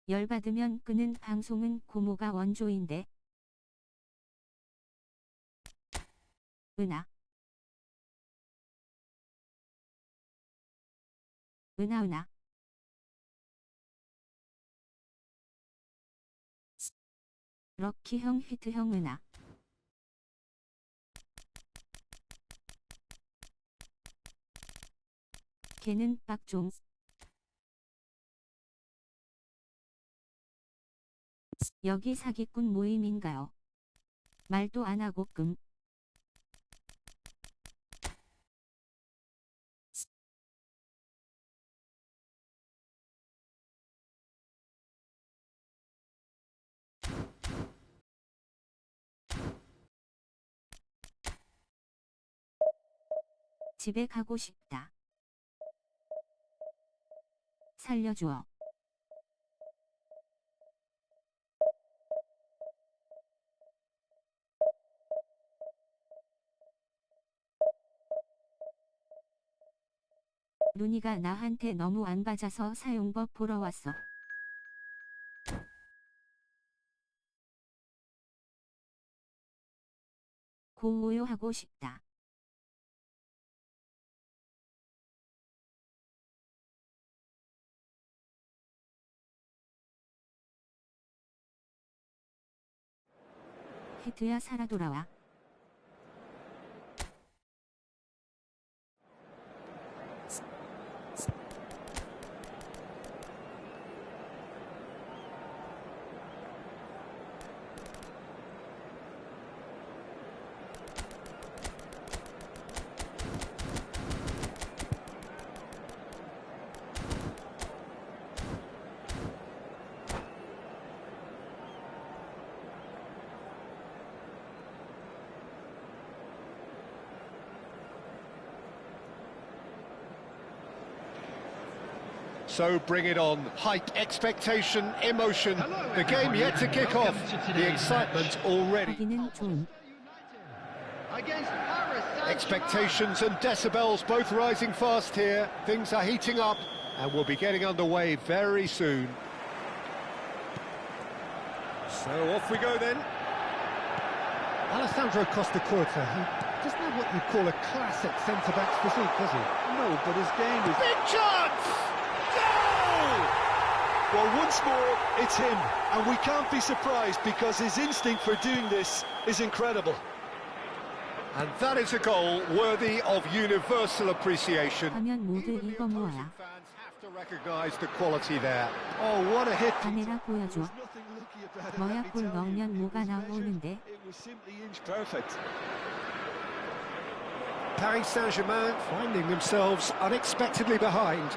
열받으면 끄는 방송은 고모가 원조인데. 은하. 은하. 럭키형 히트형 은하. 걔는 빡종. 여기 사기꾼 모임인가요? 말도 안 하고 끔. 집에 가고 싶다. 살려줘. 루니가 나한테 너무 안 맞아서 사용법 보러 왔어. 고모요하고 싶다. 히트야 살아 돌아와. So bring it on. Hype, expectation, emotion. The game yet to kick off. The excitement already. Expectations and decibels both rising fast here. Things are heating up and we'll be getting underway very soon. So off we go then. Alessandro Costa-Curta, he doesn't have what you'd call a classic centre-back's physique, does he? No, but his game is... Big chance! Well, once more, it's him, and we can't be surprised because his instinct for doing this is incredible. And that is a goal worthy of universal appreciation. 하면 모두 이거 뭐야? Fans have to recognise the quality there. Oh, what a hit! 카메라 보여줘. 뭐야 골 넣으면 뭐가 나오는데? It was simply inch perfect. Paris Saint-Germain finding themselves unexpectedly behind.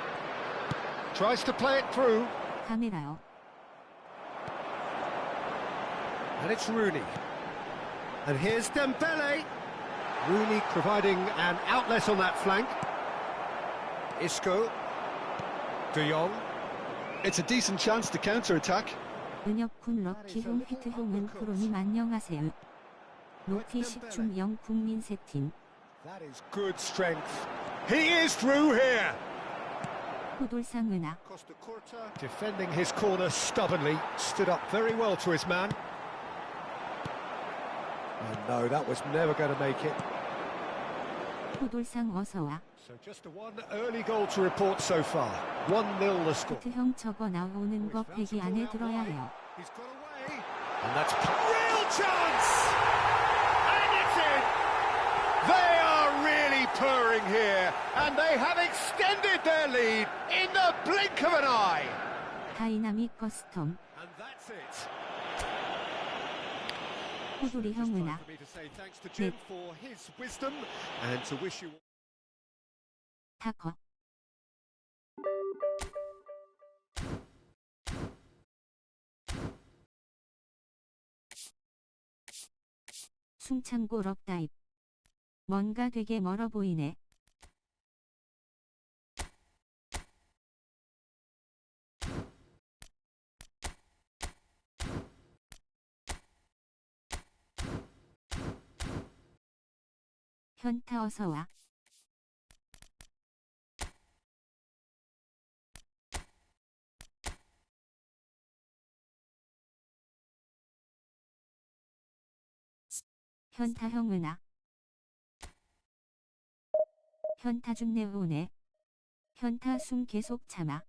Tries to play it through. 카메라요. And it's Rooney. And here's Dembele. Rooney providing an outlet on that flank. Isco. De Jong. It's a decent chance to counter-attack. 은혁군 럭키형 히트형은 프로님 안녕하세요. 노티 10중 0 국민 세팅. That is good strength. He is through here. 호돌상 은하. Defending his corner stubbornly, stood up very well to his man. And no, that was never going to make it. 호돌상 어서와. So just one early goal to report so far. 1-0 the score. 형 저거 나오는 거 배기 안에 들어야 해요. He's got away. And that's real chance. And it's in. They are really purring here, and they have extended their lead in the blink of an eye. 다이나믹 커스텀. And that's it. 호돌이 형은아. For me to say thanks to Jim for his wisdom and to wish you 타커. 숨참고 럽다입. 뭔가 되게 멀어 보이네. 현타 어서와. 현타 형은아. 현타 중내 오네. 현타 숨 계속 참아.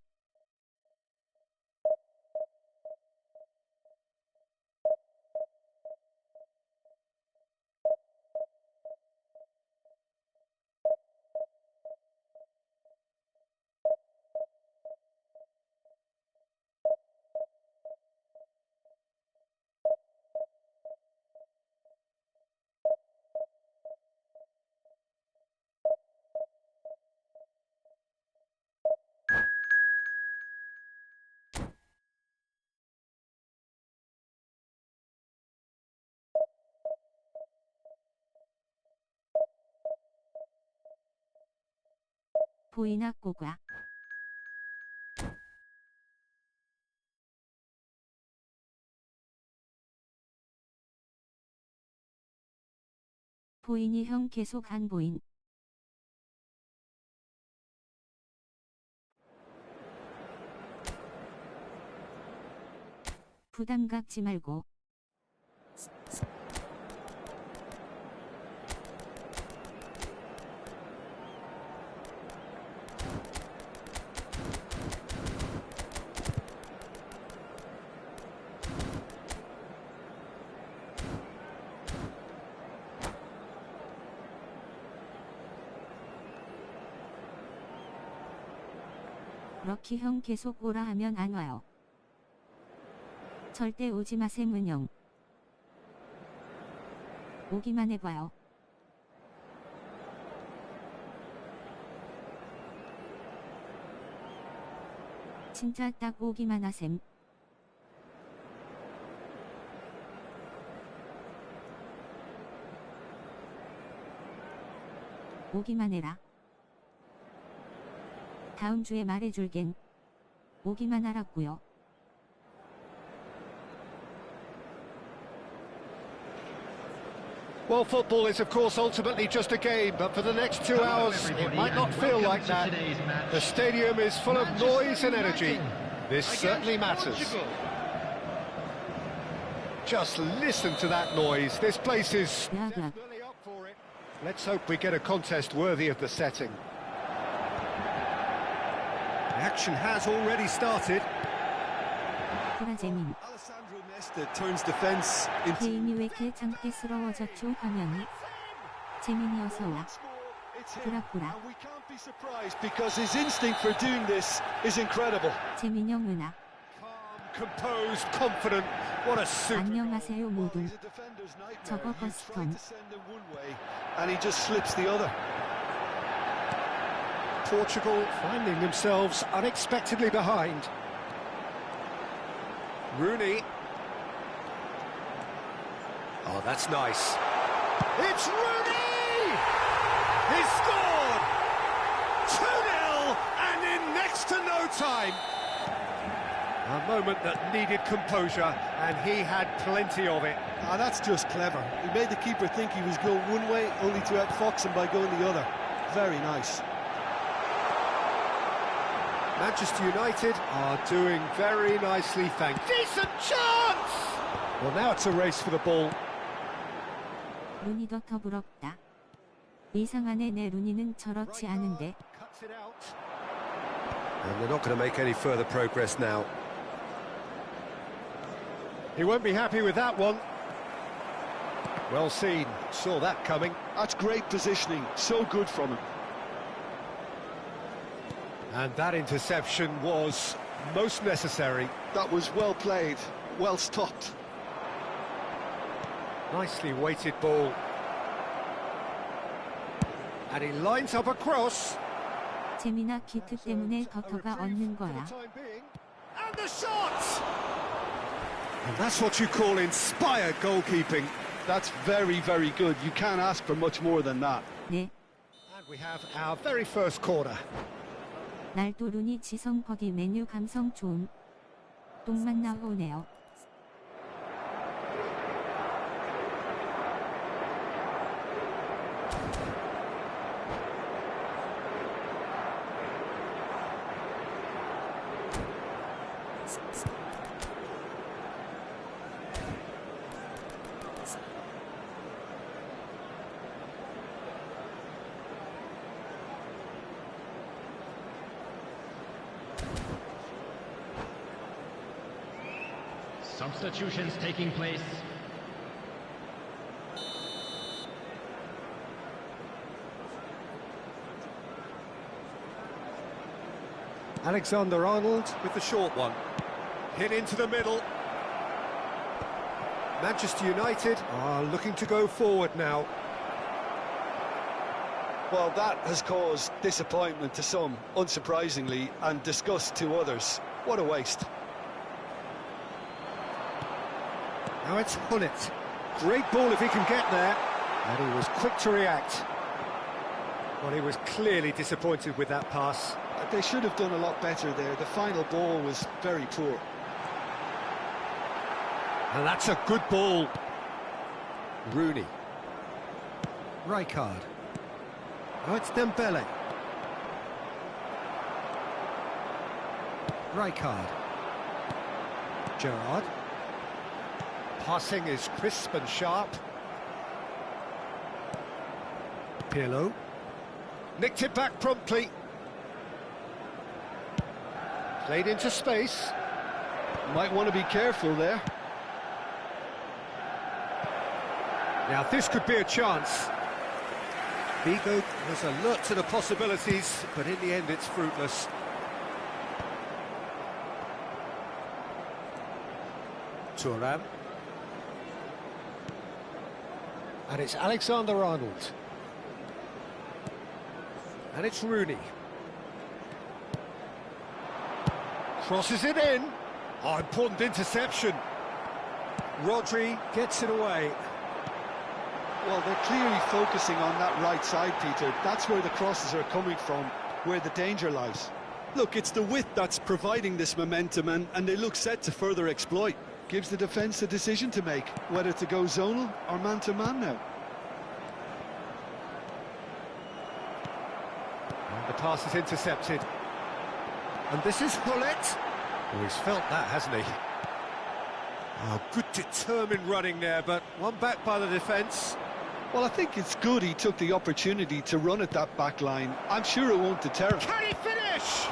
보이나 꼬과. 보이니 형 계속 안 보인. 부담 갖지 말고. 럭키 형 계속 오라 하면 안 와요. 절대 오지 마세 문영. 오기만 해봐요. 진짜 딱 오기만 하셈. 오기만 해라. 다음 주에 말해줄겐. 오기만 하라고요. Well, football is of course ultimately just a game, but for the next 2 hours it might not feel like that. The stadium is full of noise and energy. This certainly matters. Just listen to that noise. This place is definitely up for it. Let's hope we get a contest worthy of the setting. The action has already started. 브라제민. Alessandro Nesta turns defense into 개인이 왜 이렇게 장대스러워졌죠 화면이. 재민이 어서와. 브라브라. And we can't be surprised because his instinct for doing this is incredible. 재민이 형은아. Calm, composed, confident. What a super. 안녕하세요 모두. He's a defender's nightmare. 저거 You try 버스턴. to send him one way and he just slips the other. Portugal finding themselves unexpectedly behind. Rooney. Oh, that's nice. It's Rooney! He's scored! 2-0 and in next to no time. A moment that needed composure, and he had plenty of it. Ah, that's just clever. He made the keeper think he was going one way, only to outfox him by going the other. Very nice. Manchester United are doing very nicely, thank you. Decent chance! Well, now it's a race for the ball. 눈이 더 부럽다. 이상하네 내 루니는 저렇지 않은데. Cuts it out. And they're not going to make any further progress now. He won't be happy with that one. Well seen, saw that coming. That's great positioning, so good from him. And that interception was most necessary. That was well played, well stopped. Nicely weighted ball. And he lines up a cross. 재미나 키트 때문에 더터가 얻는 거야. And the shot! And that's what you call inspired goalkeeping. That's very, very good. You can't ask for much more than that. 네, And we have our very first corner. 날도 루니 지성 버디 메뉴 감성 좋음. 똥만 나오네요. Substitutions taking place. Alexander-Arnold with the short one. Hit into the middle. Manchester United are looking to go forward now. Well, that has caused disappointment to some, unsurprisingly, and disgust to others. What a waste. Now it's Hullet. Great ball if he can get there. And he was quick to react. Well, he was clearly disappointed with that pass. They should have done a lot better there. The final ball was very poor. And that's a good ball. Rooney. Rijkaard. Oh, it's Dembele. Rijkaard. Gerrard. Passing is crisp and sharp. Pirlo. Nicked it back promptly. Played into space. Might want to be careful there. Now this could be a chance. Vigo was alert to the possibilities, but in the end it's fruitless. Thuram. And it's Alexander-Arnold. And it's Rooney. Crosses it in. Oh, important interception. Rodri gets it away. Well, they're clearly focusing on that right side, Peter. That's where the crosses are coming from, where the danger lies. Look, it's the width that's providing this momentum, and they look set to further exploit. Gives the defence a decision to make, whether to go zonal or man-to-man now. And the pass is intercepted. And this is Hullet. Oh, he's felt that, hasn't he? Oh, good determined running there, but one back by the defence. Well, I think it's good he took the opportunity to run at that back line. I'm sure it won't deter him. Can he finish?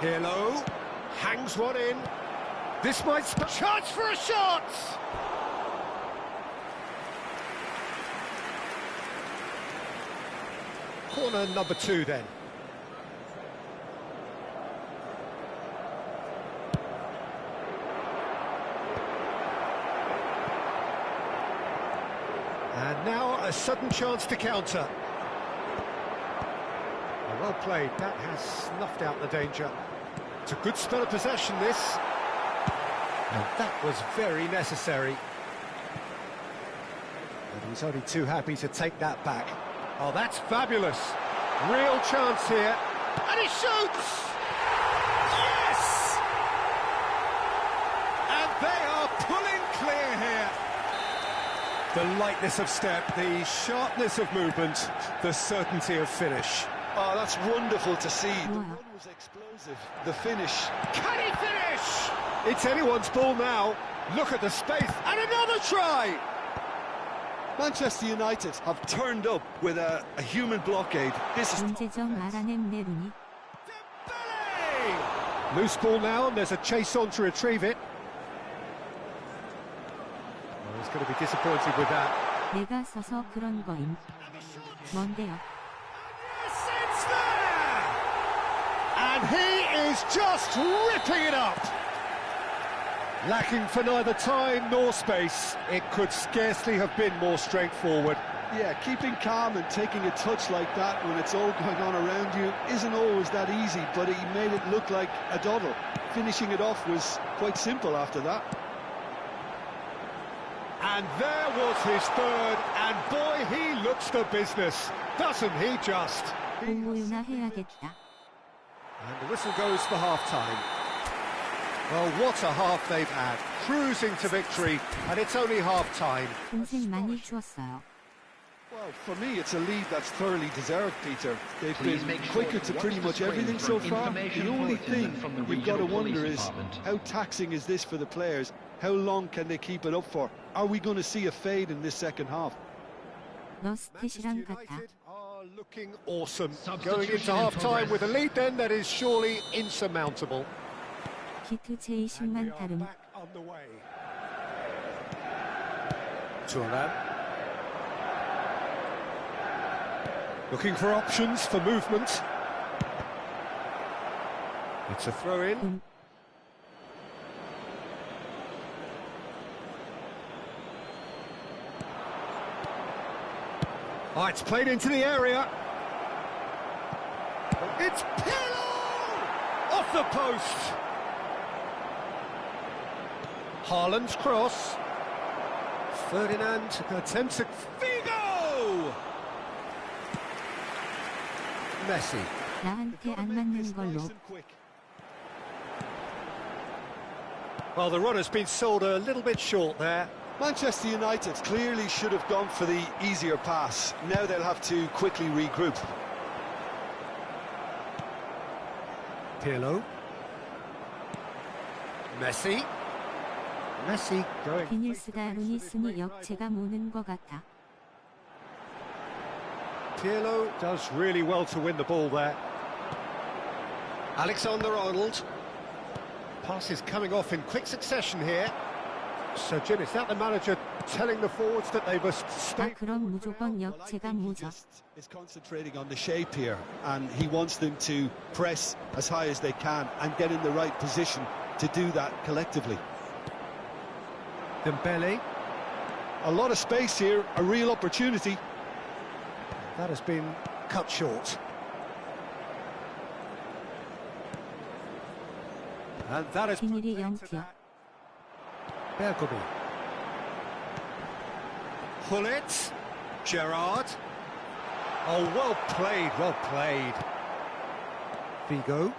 Pirlo hangs one in. This might chance for a shot. Corner number 2 then. And now a sudden chance to counter. Well played, that has snuffed out the danger. It's a good spell of possession, this. And that was very necessary. And he's only too happy to take that back. Oh, that's fabulous. Real chance here. And he shoots! Yes! The lightness of step, the sharpness of movement, the certainty of finish. Oh, that's wonderful to see. The Wow. run was explosive. The finish. Can he finish? It's anyone's ball now. Look at the space, and another try! Manchester United have turned up with a human blockade. This is 문제점 알아낸 네루니. Dembele! Loose ball now, and there's a chase on to retrieve it. Well, he's going to be disappointed with that. 내가 써서 그런 거임. 뭔데요? Yes, it's there! And he is just ripping it up! Lacking for neither time nor space, it could scarcely have been more straightforward. Yeah, keeping calm and taking a touch like that when it's all going on around you isn't always that easy, but he made it look like a doddle. Finishing it off was quite simple after that. And there was his third, and boy, he looks the business, doesn't he just? 공부유나 해야겠다. And the whistle goes for half-time. Well, what a half they've had, cruising to victory, and it's only half-time. 공생 많이 주었어요. Well, for me, it's a lead that's thoroughly deserved, Peter. They've Please been make sure quicker to to watch pretty the much screen everything for so far. information The only bulletin thing from the you've got to regional wonder police is, department. how taxing is this for the players? How long can they keep it up for? Are we going to see a fade in this second half? 너 스탯이랑 같아. United are looking awesome. Substitution Going into in half-time progress. with a lead then that is surely insurmountable. 기트 And 제20만 we are 타름. back on the way. Turan. Looking for options for movement. It's a throw-in. Oh, it's played into the area. It's Pirlo! Off the post. Haaland's cross. Ferdinand attempts a Figo! Messi. 나한테 안 맞는 걸로. Nice and quick. Well, the runner's been sold a little bit short there. Manchester United clearly should have gone for the easier pass. Now they'll have to quickly regroup. Pirlo. Messi. Messi going. 비닐스가 루니스니 역체가 모는 것 같아. Pirlo does really well to win the ball there. Alexander-Arnold. Pass is coming off in quick succession here. So, Jim, is that the manager telling the forwards that they must 아 stay? 그럼 무조건 Well, I 역체가 think he 모자. just is concentrating on the shape here, and he wants them to press as high as they can and get in the right position to do that collectively. Dembele. A lot of space here, a real opportunity. That has been cut short. And that is 비닐이 0티어. Bergomi. Pullet. Gerrard. Oh, well played, well played. Figo.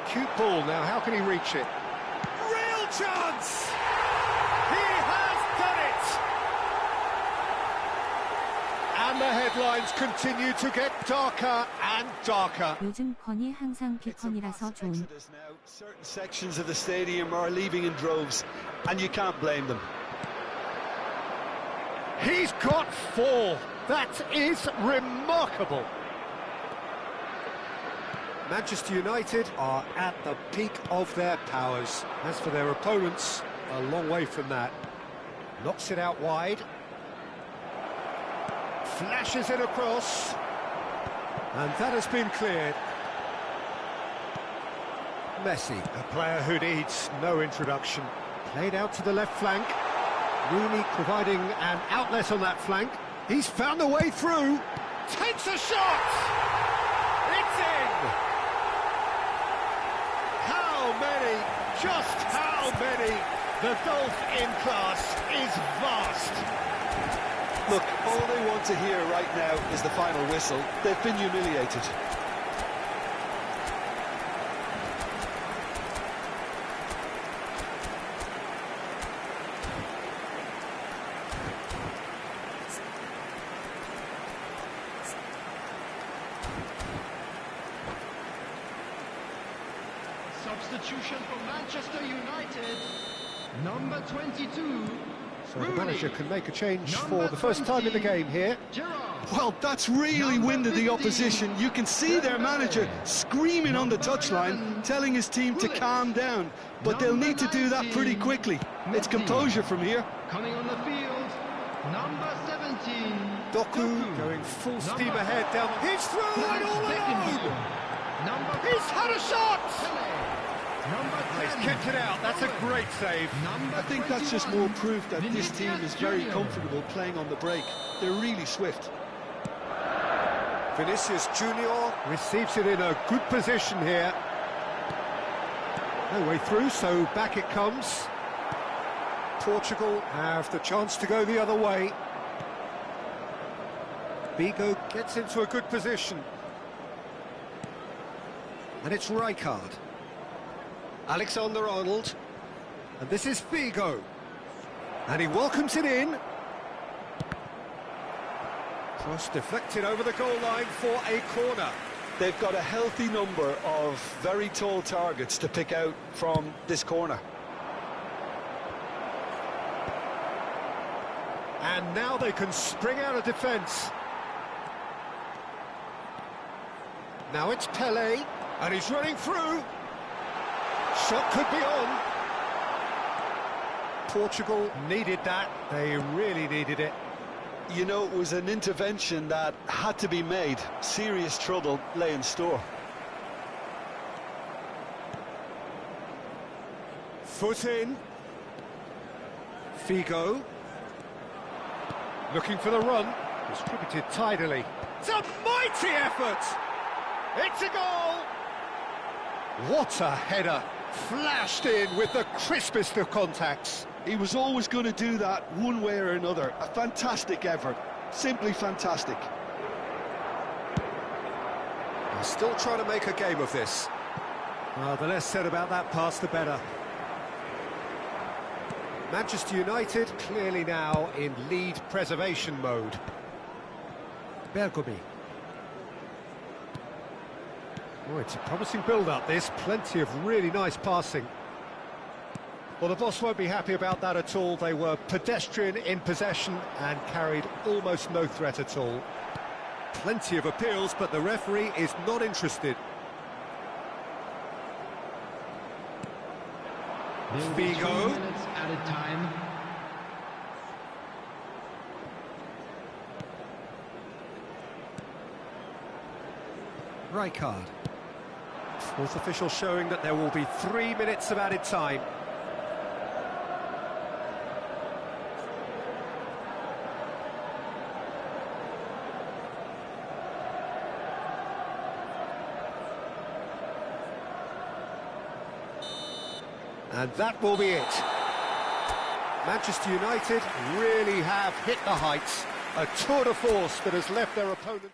Cute ball now, how can he reach it? Real chance! He has done it! And the headlines continue to get darker and darker. 요즘 컨이 항상 It's a 비컨이라서 mass 좋은. exodus now. Certain sections of the stadium are leaving in droves, and you can't blame them. He's got 4. That is remarkable. Manchester United are at the peak of their powers. As for their opponents, a long way from that. Knocks it out wide. Flashes it across. And that has been cleared. Messi, a player who needs no introduction. Played out to the left flank. Rooney providing an outlet on that flank. He's found a way through. Takes a shot! It's in! How many? Just how many? The gulf in class is vast. Look, all they want to hear right now is the final whistle. They've been humiliated. substitution for Manchester United. Number 22. So the manager can make a change for the first time in the game here. Well, that's really winded the opposition. You can see their manager screaming on the touchline, telling his team to calm down. But they'll need to do that pretty quickly. It's composure from here. Coming on the field, number 17. Doku going full steam ahead down. He's through it all alone. He's had a shot. He's kicked it out. That's a great save. I think that's just more proof that this team is very comfortable playing on the break. They're really swift. Vinicius Junior Receives it in a good position here. No way through, so back it comes. Portugal have the chance to go the other way. Vigo gets into a good position. And it's Rijkaard. Alexander-Arnold. And this is Vigo. And he welcomes it in. Cross deflected over the goal line for a corner. They've got a healthy number of very tall targets to pick out from this corner. And now they can spring out of defence. Now it's Pelé, and he's running through. Shot could be on. Portugal needed that. They really needed it. You know, it was an intervention that had to be made. Serious trouble lay in store. Foot in. Figo. Looking for the run. Distributed tidily. It's a mighty effort! It's a goal! What a header! Flashed in with the crispest of contacts. He was always going to do that one way or another. A fantastic effort. Simply fantastic. They're still trying to make a game of this. Well, the less said about that pass, the better. Manchester United clearly now in lead preservation mode. Bergomi. Oh, it's a promising build-up, this. Plenty of really nice passing. Well, the boss won't be happy about that at all. They were pedestrian in possession and carried almost no threat at all. Plenty of appeals, but the referee is not interested. Figo. Minutes added time. Rijkaard. Fourth official showing that there will be 3 minutes of added time. And that will be it. Manchester United really have hit the heights. A tour de force that has left their opponents.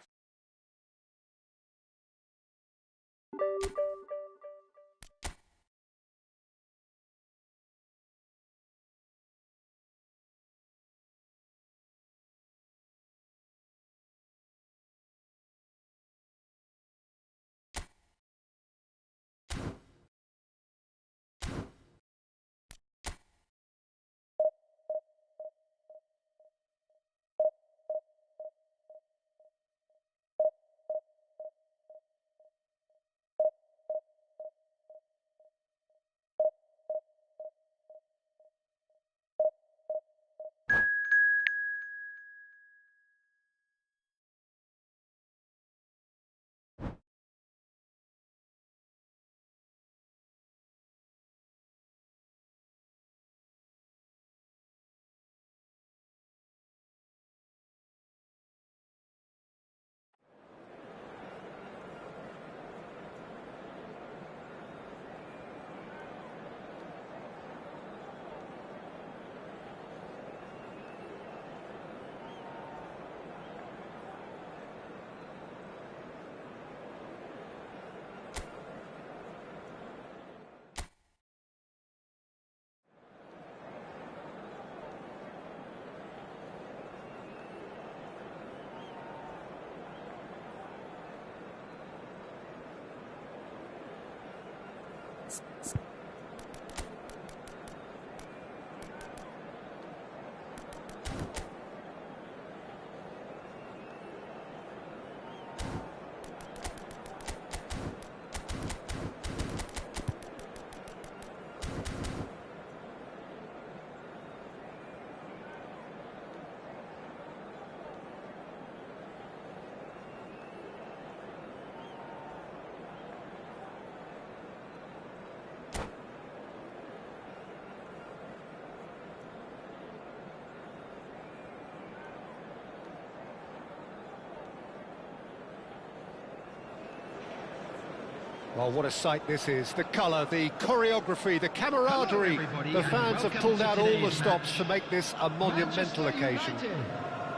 Well, what a sight this is. The colour, the choreography, the camaraderie. everybody, The and fans have welcome pulled to out all the today's stops match. to make this a monumental Manchester occasion. United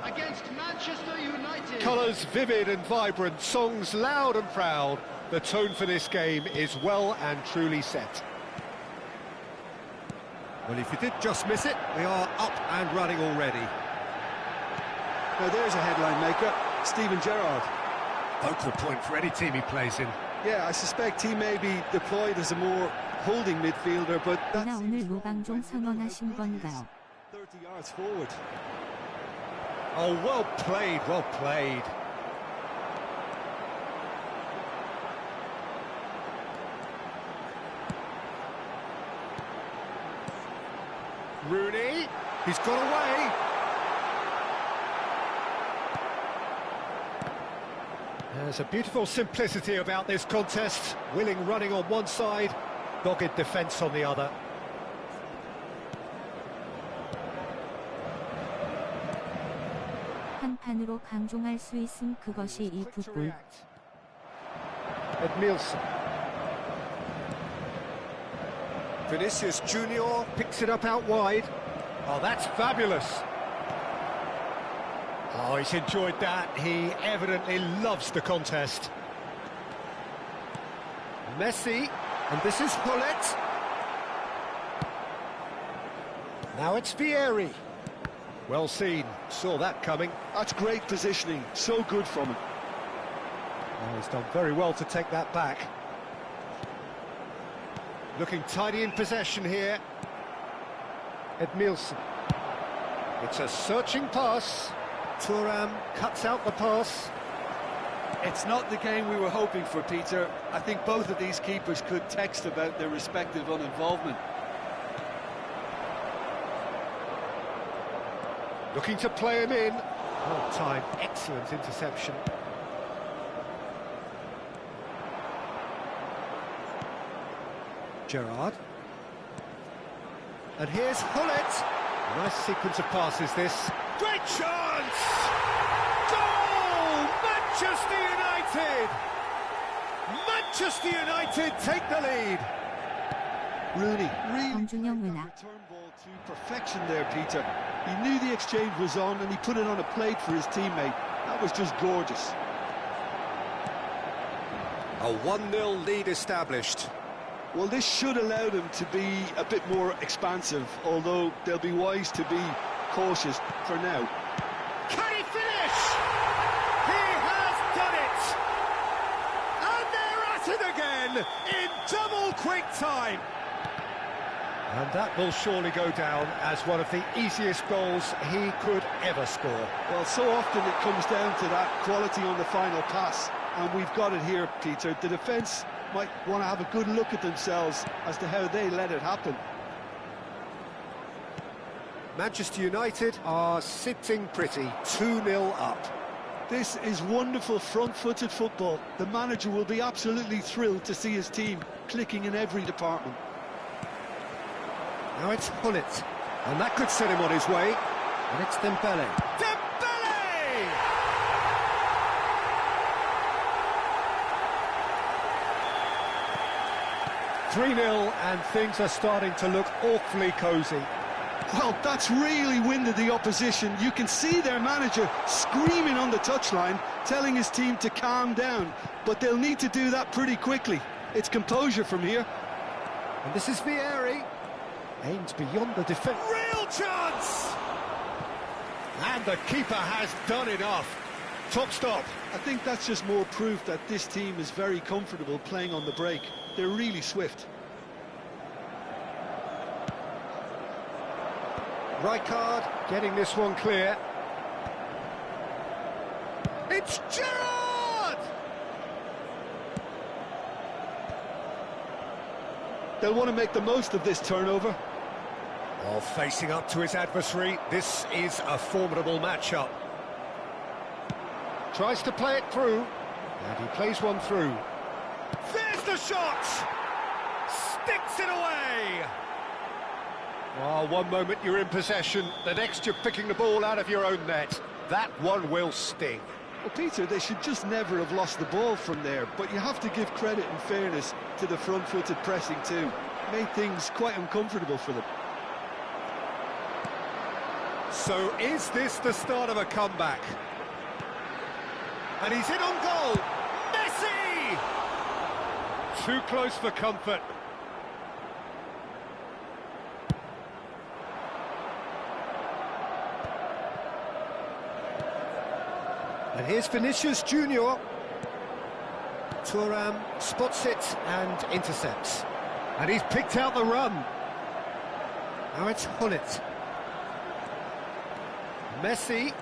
against Manchester United. Colours vivid and vibrant, songs loud and proud. The tone for this game is well and truly set. Well, if you did just miss it, we are up and running already. Now there's a headline maker, Steven Gerrard. Focal point for any team he plays in. Yeah, I suspect he may be deployed as a more holding midfielder, but 나 that's 오늘 노방종 선언하신 건가요? 30 yards forward. Oh, well played, well played. Rooney, he's got away. There's a beautiful simplicity about this contest. Willing running on one side, dogged defence on the other. 한 판으로 강종할 수 있음 그것이 이 풋볼. Edmilson. Vinicius Junior picks it up out wide. Oh, that's fabulous. Oh, he's enjoyed that. He evidently loves the contest. Messi, and this is Hullet. Now it's Vieri. Well seen, saw that coming. That's great positioning, so good from him. Oh, he's done very well to take that back. Looking tidy in possession here. Edmilson. It's a searching pass. Thuram cuts out the pass. It's not the game we were hoping for, Peter. I think both of these keepers could text about their respective uninvolvement. Looking to play him in. Well timed, excellent interception. Gerrard. And here's Hullet. Nice sequence of passes this. Great chance! Goal! Manchester United! Manchester United take the lead. Rooney really 엄준영 played 은하. that return ball to perfection there, Peter. He knew the exchange was on and he put it on a plate for his teammate. That was just gorgeous. A 1-0 lead established. Well, this should allow them to be a bit more expansive, although they'll be wise to be cautious for now. Can he finish? He has done it! And they're at it again in double quick time. And that will surely go down as one of the easiest goals he could ever score. Well, so often it comes down to that quality on the final pass, and we've got it here, Peter. The defence might want to have a good look at themselves as to how they let it happen. Manchester United are sitting pretty, 2-0 up. This is wonderful front-footed football. The manager will be absolutely thrilled to see his team clicking in every department. Now it's Hullet, and that could set him on his way. And it's Dembele. Dembele! 3-0, and things are starting to look awfully cosy. Well, that's really winded the opposition. You can see their manager screaming on the touchline, telling his team to calm down. But they'll need to do that pretty quickly. It's composure from here. And this is Vieri. Aims beyond the defence. Real chance! And the keeper has done enough. Top stop. I think that's just more proof that this team is very comfortable playing on the break. They're really swift. Rijkaard getting this one clear. It's Gerrard! They'll want to make the most of this turnover. While facing up to his adversary, this is a formidable matchup. Tries to play it through, and he plays one through. There's the shot! Sticks it away! Well, one moment you're in possession, the next you're picking the ball out of your own net. That one will sting. Well, Peter, they should just never have lost the ball from there, but you have to give credit and fairness to the front-footed pressing too. Made things quite uncomfortable for them. So is this the start of a comeback? And he's in on goal! Messi! Too close for comfort. And here's Vinicius Junior. Thuram spots it and intercepts. And he's picked out the run. Now it's Hullet. Messi.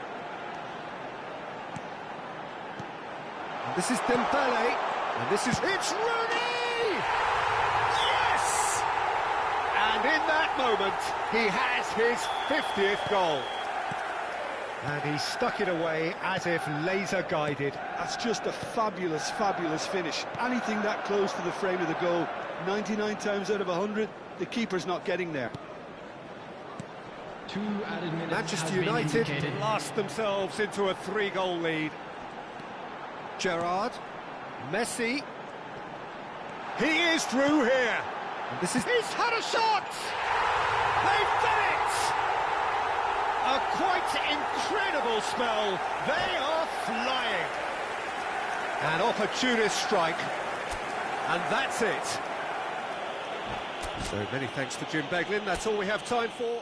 And this is Dembele. And this is... It's Rooney! Yes! And in that moment, he has his 50th goal. And he stuck it away as if laser-guided. That's just a fabulous, fabulous finish. Anything that close to the frame of the goal, 99 times out of 100, the keeper's not getting there. 2 added minutes. Manchester United blast themselves into a 3-goal lead. Gerrard, Messi. He is through here. And this is... He's had a shot! They've done it! A quite incredible spell. They are flying. An opportunist strike. And that's it. So many thanks to Jim Beglin. That's all we have time for.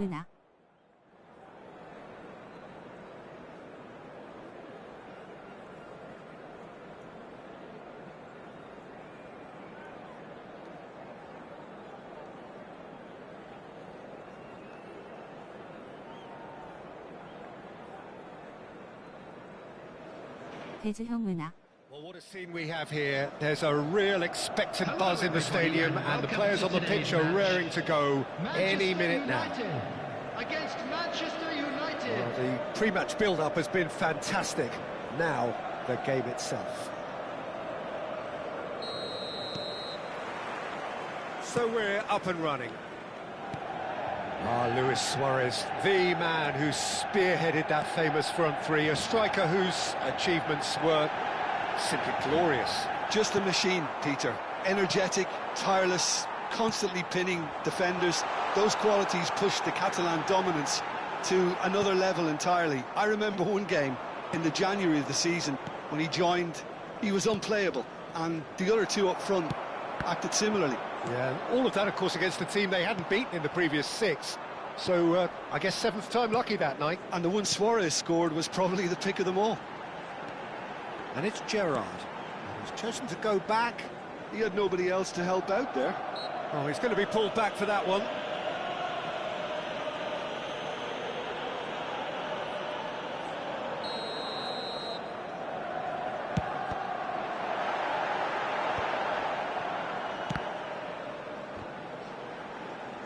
은하. 배즈형 은하. Well, what a scene we have here. There's a real expectant buzz in the stadium, and the players on the pitch are raring to go any minute now. Against Manchester United. Well, the pre-match build-up has been fantastic. Now, the game itself. So we're up and running. Luis Suarez, the man who spearheaded that famous front three, a striker whose achievements were simply glorious. Just a machine, Peter. Energetic, tireless, constantly pinning defenders. Those qualities pushed the Catalan dominance to another level entirely. I remember one game in the January of the season when he joined, he was unplayable, and the other two up front acted similarly. Yeah, all of that, of course, against the team they hadn't beaten in the previous 6. So, I guess 7th time lucky that night. And the one Suarez scored was probably the pick of them all. And it's Gerrard, who's chosen to go back. He had nobody else to help out there. Oh, he's going to be pulled back for that one.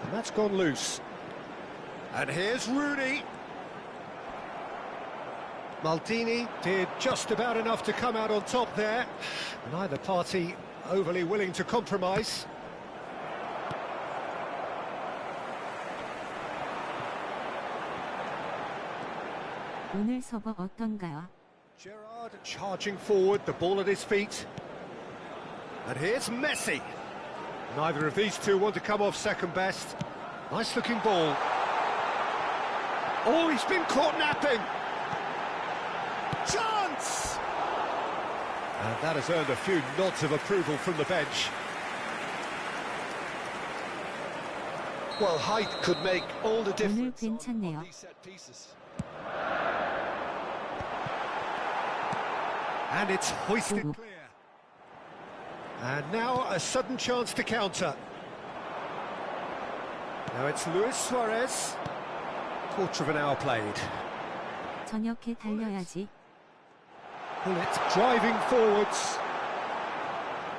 And that's gone loose. And here's Rooney. Maldini did just about enough to come out on top there. Neither party overly willing to compromise. 오늘 서버 어떤가요? Gerrard charging forward, the ball at his feet. And here's Messi. Neither of these two want to come off second best. Nice looking ball. Oh, he's been caught napping. Chance! And that has earned a few nods of approval from the bench. Well, height could make all the 오늘 difference 괜찮네요. on these set pieces. And it's hoisted Ooh. clear. And now a sudden chance to counter. Now it's Luis Suarez. Quarter of an hour played. 저녁에 달려야지. Bullet driving forwards.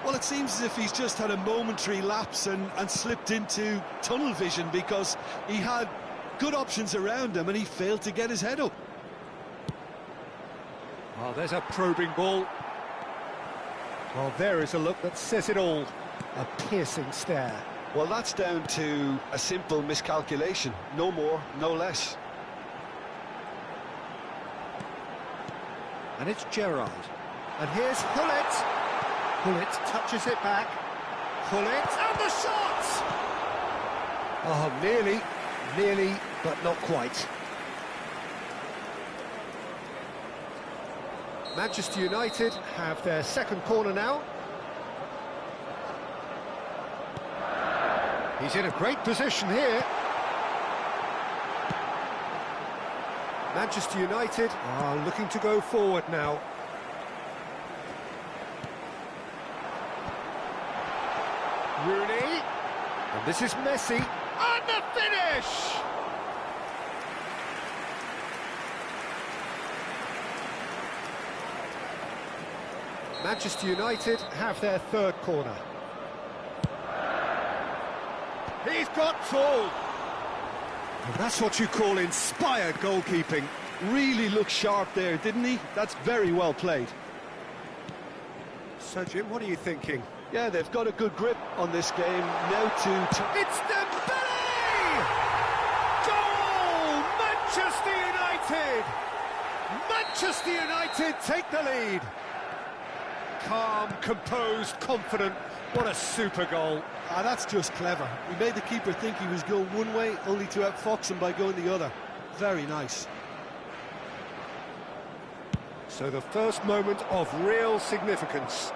Well, it seems as if he's just had a momentary lapse and slipped into tunnel vision because he had good options around him and he failed to get his head up. Oh, there's a probing ball. Well, there is a look that says it all. A piercing stare. Well, that's down to a simple miscalculation. No more, no less. And it's Gerrard. And here's Hullet. Hullet touches it back. Hullet, and the shot! Oh, nearly, but not quite. Manchester United have their second corner now. He's in a great position here. Manchester United are looking to go forward now. Rooney. And this is Messi. And the finish! Manchester United have their third corner. He's got tall. And that's what you call inspired goalkeeping. Really looked sharp there, didn't he? That's very well played. So, Jim, what are you thinking? Yeah, they've got a good grip on this game. Now to... It's Dembele! Goal! Manchester United! Manchester United take the lead. Calm, composed, confident. What a super goal. Ah, that's just clever. He made the keeper think he was going one way, only to outfox him by going the other. Very nice. So the first moment of real significance.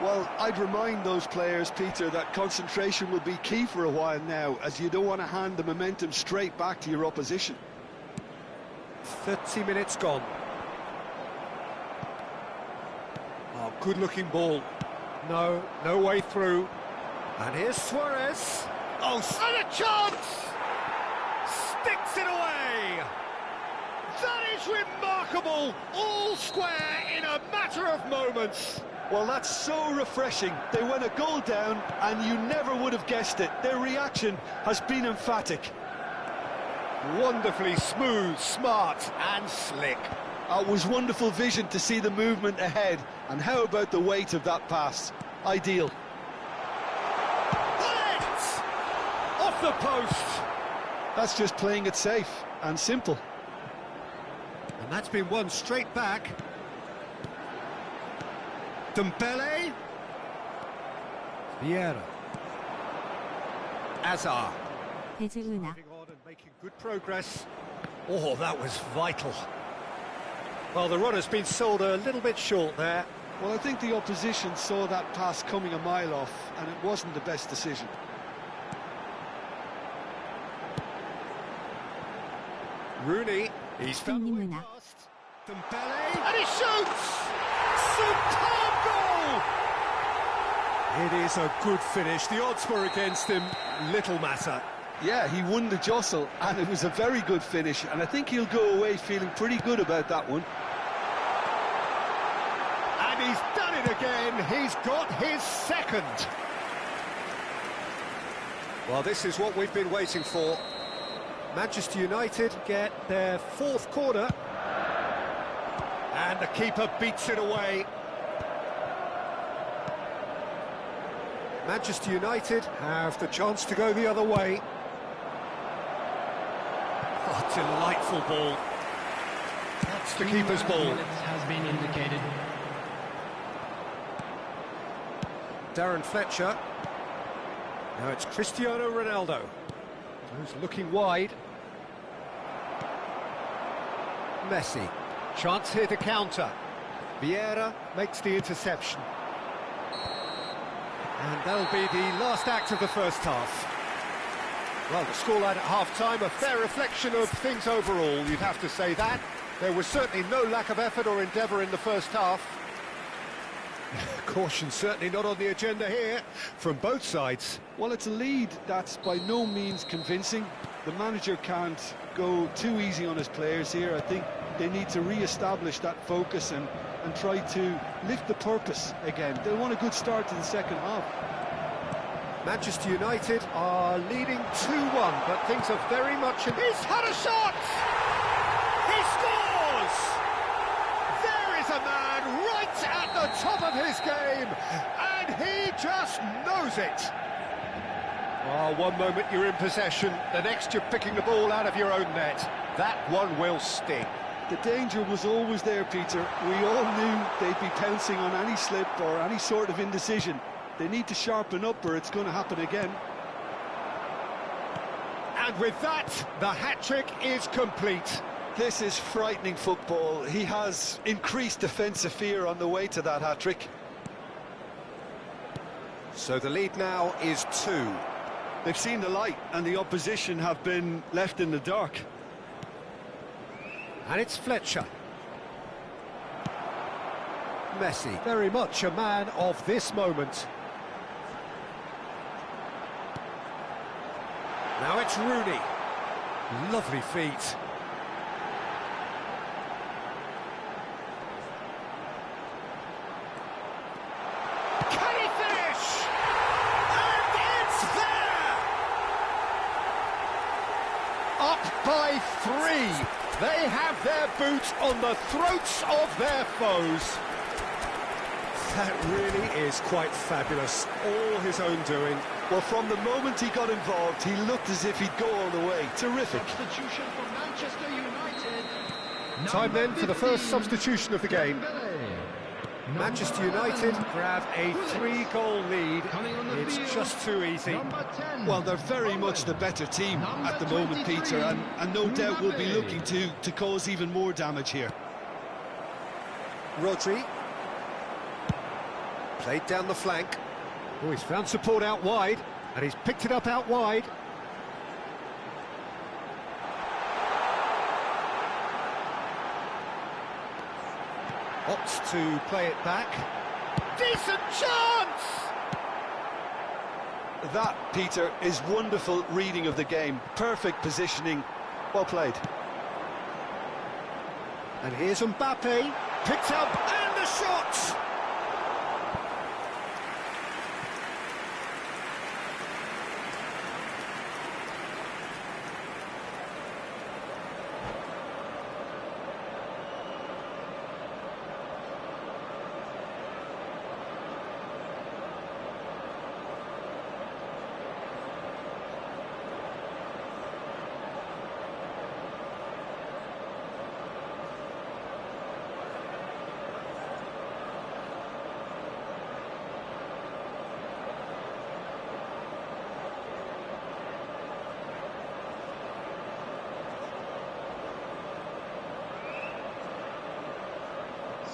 Well, I'd remind those players, Peter, that concentration will be key for a while now, as you don't want to hand the momentum straight back to your opposition. 30 minutes gone. Oh, good-looking ball. No way through. And here's Suarez. Oh, and a chance! Sticks it away! That is remarkable! All square in a matter of moments. Well, that's so refreshing. They went a goal down, and you never would have guessed it. Their reaction has been emphatic. Wonderfully smooth, smart, and slick. It was wonderful vision to see the movement ahead, and how about the weight of that pass? Ideal. Off the post. That's just playing it safe and simple. And that's been won straight back. Dembele. Vieira. Azar. 배즈은아. Moving on and making good progress. Oh, that was vital. Well, the run has been sold a little bit short there. Well, I think the opposition saw that pass coming a mile off, and it wasn't the best decision. Rooney, he's found a way 땡님은아. past. Dembele, and he shoots! Superb goal! It is a good finish. The odds were against him. Little matter. Yeah, he won the jostle, and it was a very good finish, and I think he'll go away feeling pretty good about that one. And he's done it again. He's got his second. Well, this is what we've been waiting for. Manchester United get their fourth corner. And the keeper beats it away. Manchester United have the chance to go the other way. Oh, delightful ball. That's the keeper's ball. Has been indicated. Darren Fletcher. Now it's Cristiano Ronaldo, who's looking wide. Messi. Chance here to counter. Vieira makes the interception. And that'll be the last act of the first half. Well, the scoreline at half-time, a fair reflection of things overall, you'd have to say that. There was certainly no lack of effort or endeavour in the first half. Caution certainly not on the agenda here, from both sides. Well, it's a lead that's by no means convincing. The manager can't go too easy on his players here. I think they need to re-establish that focus and try to lift the purpose again. They want a good start to the second half. Manchester United are leading 2-1, but things are very much... He's had a shot! He scores! There is a man right at the top of his game, and he just knows it. Oh, one moment you're in possession, the next you're picking the ball out of your own net. That one will sting. The danger was always there, Peter. We all knew they'd be pouncing on any slip or any sort of indecision. They need to sharpen up or it's going to happen again. And with that, the hat-trick is complete. This is frightening football. He has increased defensive fear on the way to that hat-trick. So the lead now is 2. They've seen the light and the opposition have been left in the dark. And it's Fletcher. Messi, very much a man of this moment. Now it's Rooney. Lovely feet. Can he finish? And it's there! Up by 3. They have their boot on the throats of their foes. That really is quite fabulous. All his own doing. Well, from the moment he got involved, he looked as if he'd go all the way. Terrific. Substitution for Manchester United. Time then for the first substitution of the game. Number Manchester United 11. grab a 3-goal lead. Coming on the It's field, just too easy. Number 10. Well, they're very much the better team at the moment, Peter, and no doubt will be looking to cause even more damage here. Rodri. Played down the flank. Oh, he's found support out wide, and he's picked it up out wide. Opts to play it back. Decent chance! That, Peter, is wonderful reading of the game. Perfect positioning. Well played. And here's Mbappe. Picked up, and the shot!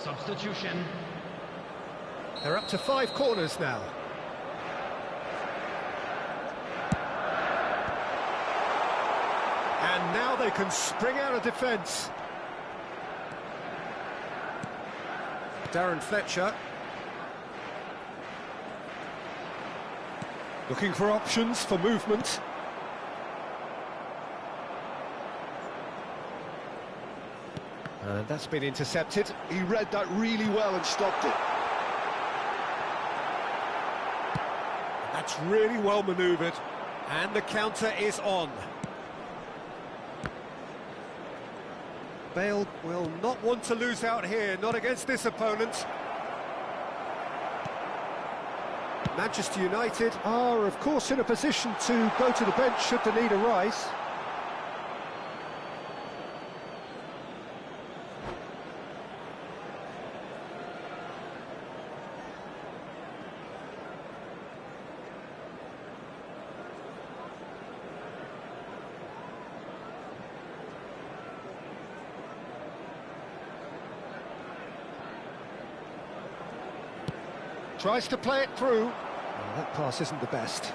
Substitution. They're up to 5 corners now. And now they can spring out of defence. Darren Fletcher. Looking for options for movement. And that's been intercepted. He read that really well and stopped it. That's really well manoeuvred. And the counter is on. Bale will not want to lose out here, not against this opponent. Manchester United are, of course, in a position to go to the bench should the need arise. Tries to play it through. Oh, that pass isn't the best.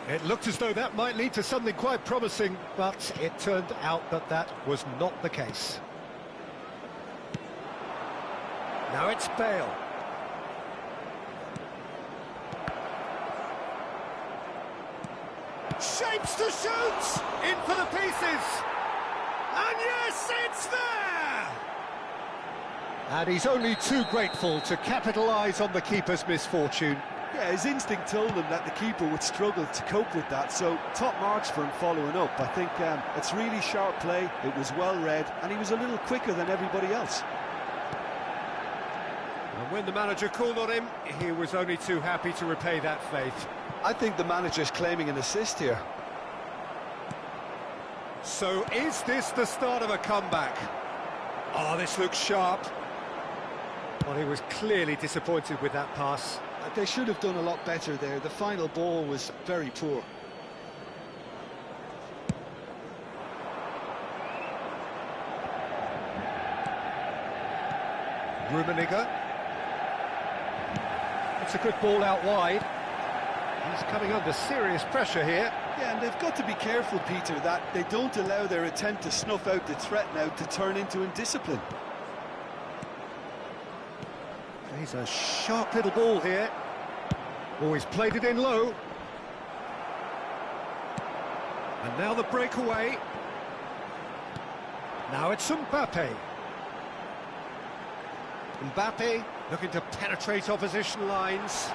It looked as though that might lead to something quite promising, but it turned out that that was not the case. Now it's Bale. Shapes to shoot! In for the pieces! And yes, it's there! And he's only too grateful to capitalise on the keeper's misfortune. Yeah, his instinct told him that the keeper would struggle to cope with that, so top marks for him following up. I think it's really sharp play, it was well read, and he was a little quicker than everybody else. And when the manager called on him, he was only too happy to repay that faith. I think the manager's claiming an assist here. So is this the start of a comeback? Oh, this looks sharp. Well, he was clearly disappointed with that pass. They should have done a lot better there. The final ball was very poor. Rummenigge. It's a good ball out wide. He's coming under serious pressure here. Yeah, and they've got to be careful, Peter, that they don't allow their attempt to snuff out the threat now to turn into indiscipline. He's a sharp little ball here. Oh, he's played it in low. And now the breakaway. Now it's Mbappe. Mbappe looking to penetrate opposition lines.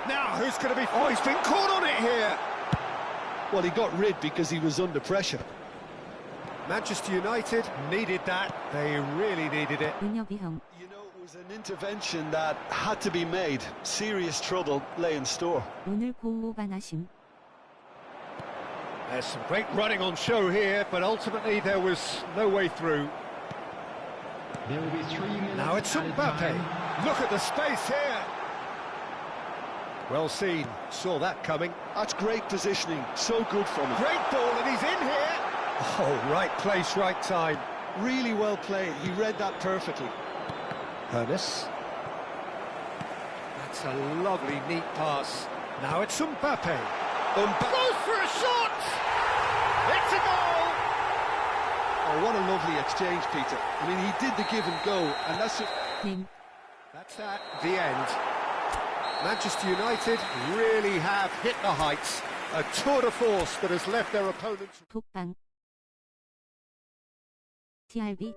Now, who's going to be... Oh, he's been caught on it here! Well, he got rid because he was under pressure. Manchester United needed that. They really needed it. 은혁이 형. You know, it was an intervention that had to be made. Serious trouble lay in store. 오늘 고호반하심. There's some great running on show here, but ultimately there was no way through. There will be 3 minutes. Now it's added Mbappe. time. Look at the space here. Well seen. Saw that coming. That's great positioning. So good from him. Great ball, and he's in here. Oh, right place, right time. Really well played. He read that perfectly. Ernest. That's a lovely, neat pass. Now it's Mbappe. Goes for a shot! It's a goal! Oh, what a lovely exchange, Peter. I mean, he did the give and go, and that's it. That's at the end. Manchester United really have hit the heights. A tour de force that has left their opponents... 톡방. TRB.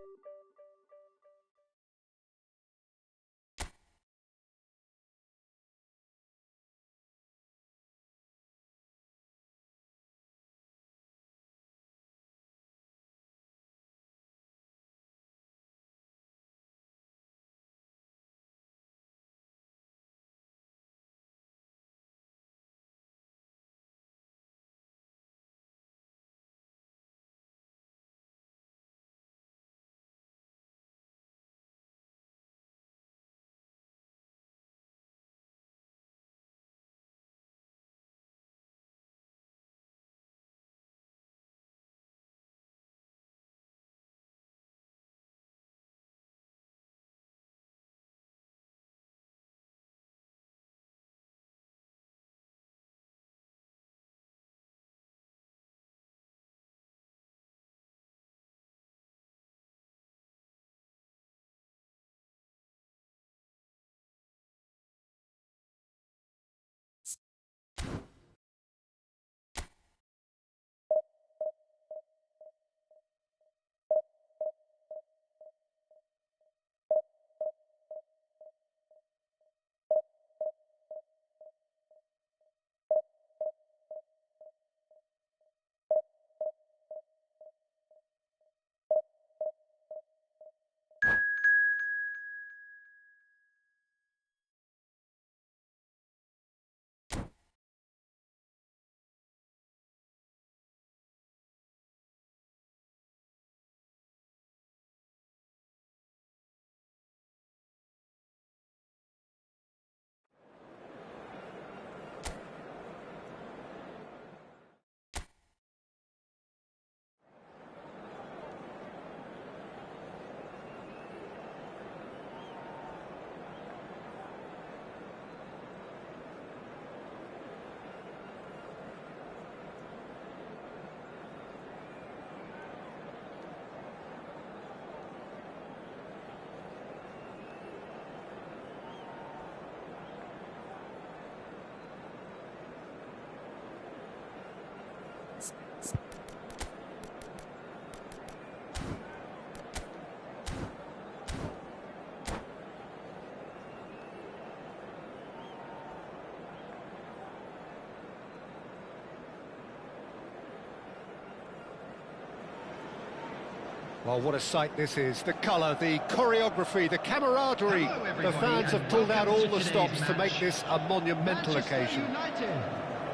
Well, what a sight this is. The colour, the choreography, the camaraderie. Hello, The everybody, fans have and pulled out all welcome the to stops today's to make match. this a monumental Manchester occasion. United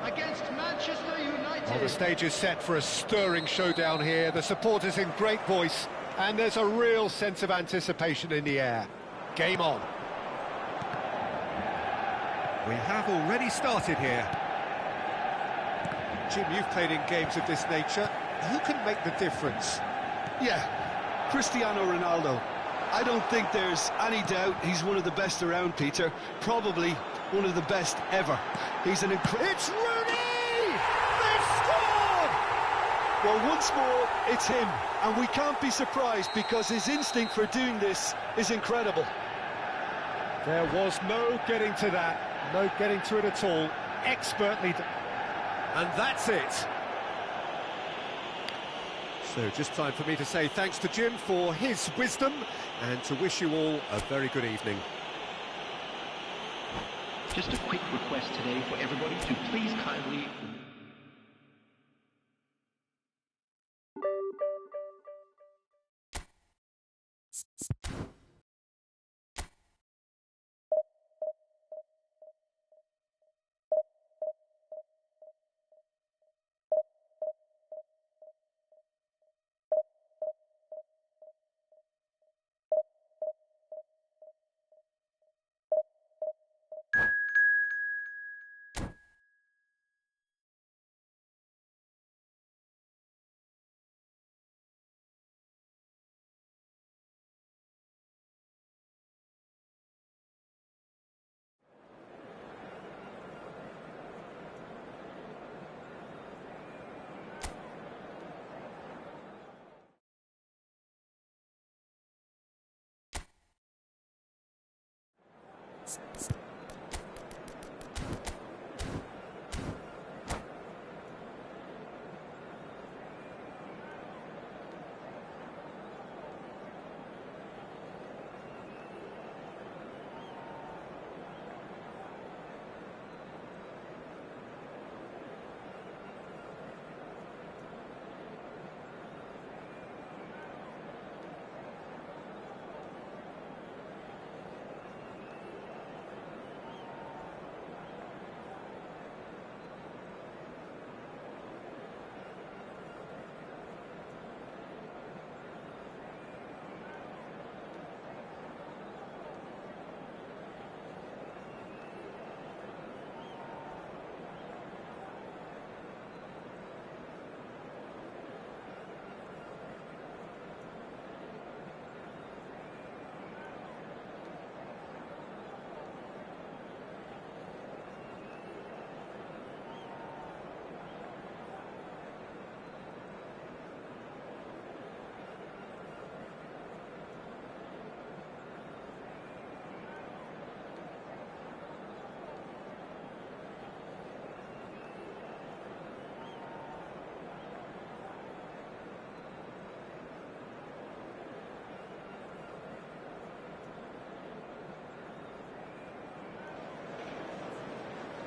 against Manchester United. Well, the stage is set for a stirring showdown here. The supporters in great voice, and there's a real sense of anticipation in the air. Game on. We have already started here. Jim, you've played in games of this nature. Who can make the difference? Yeah, Cristiano Ronaldo. I don't think there's any doubt he's one of the best around, Peter. Probably one of the best ever. He's an incredible... It's Rooney! They've scored! Well, once more, it's him. And we can't be surprised because his instinct for doing this is incredible. There was no getting to that, no getting to it at all. Expertly done. And that's it. So just time for me to say thanks to Jim for his wisdom and to wish you all a very good evening. Just a quick request today for everybody to please kindly...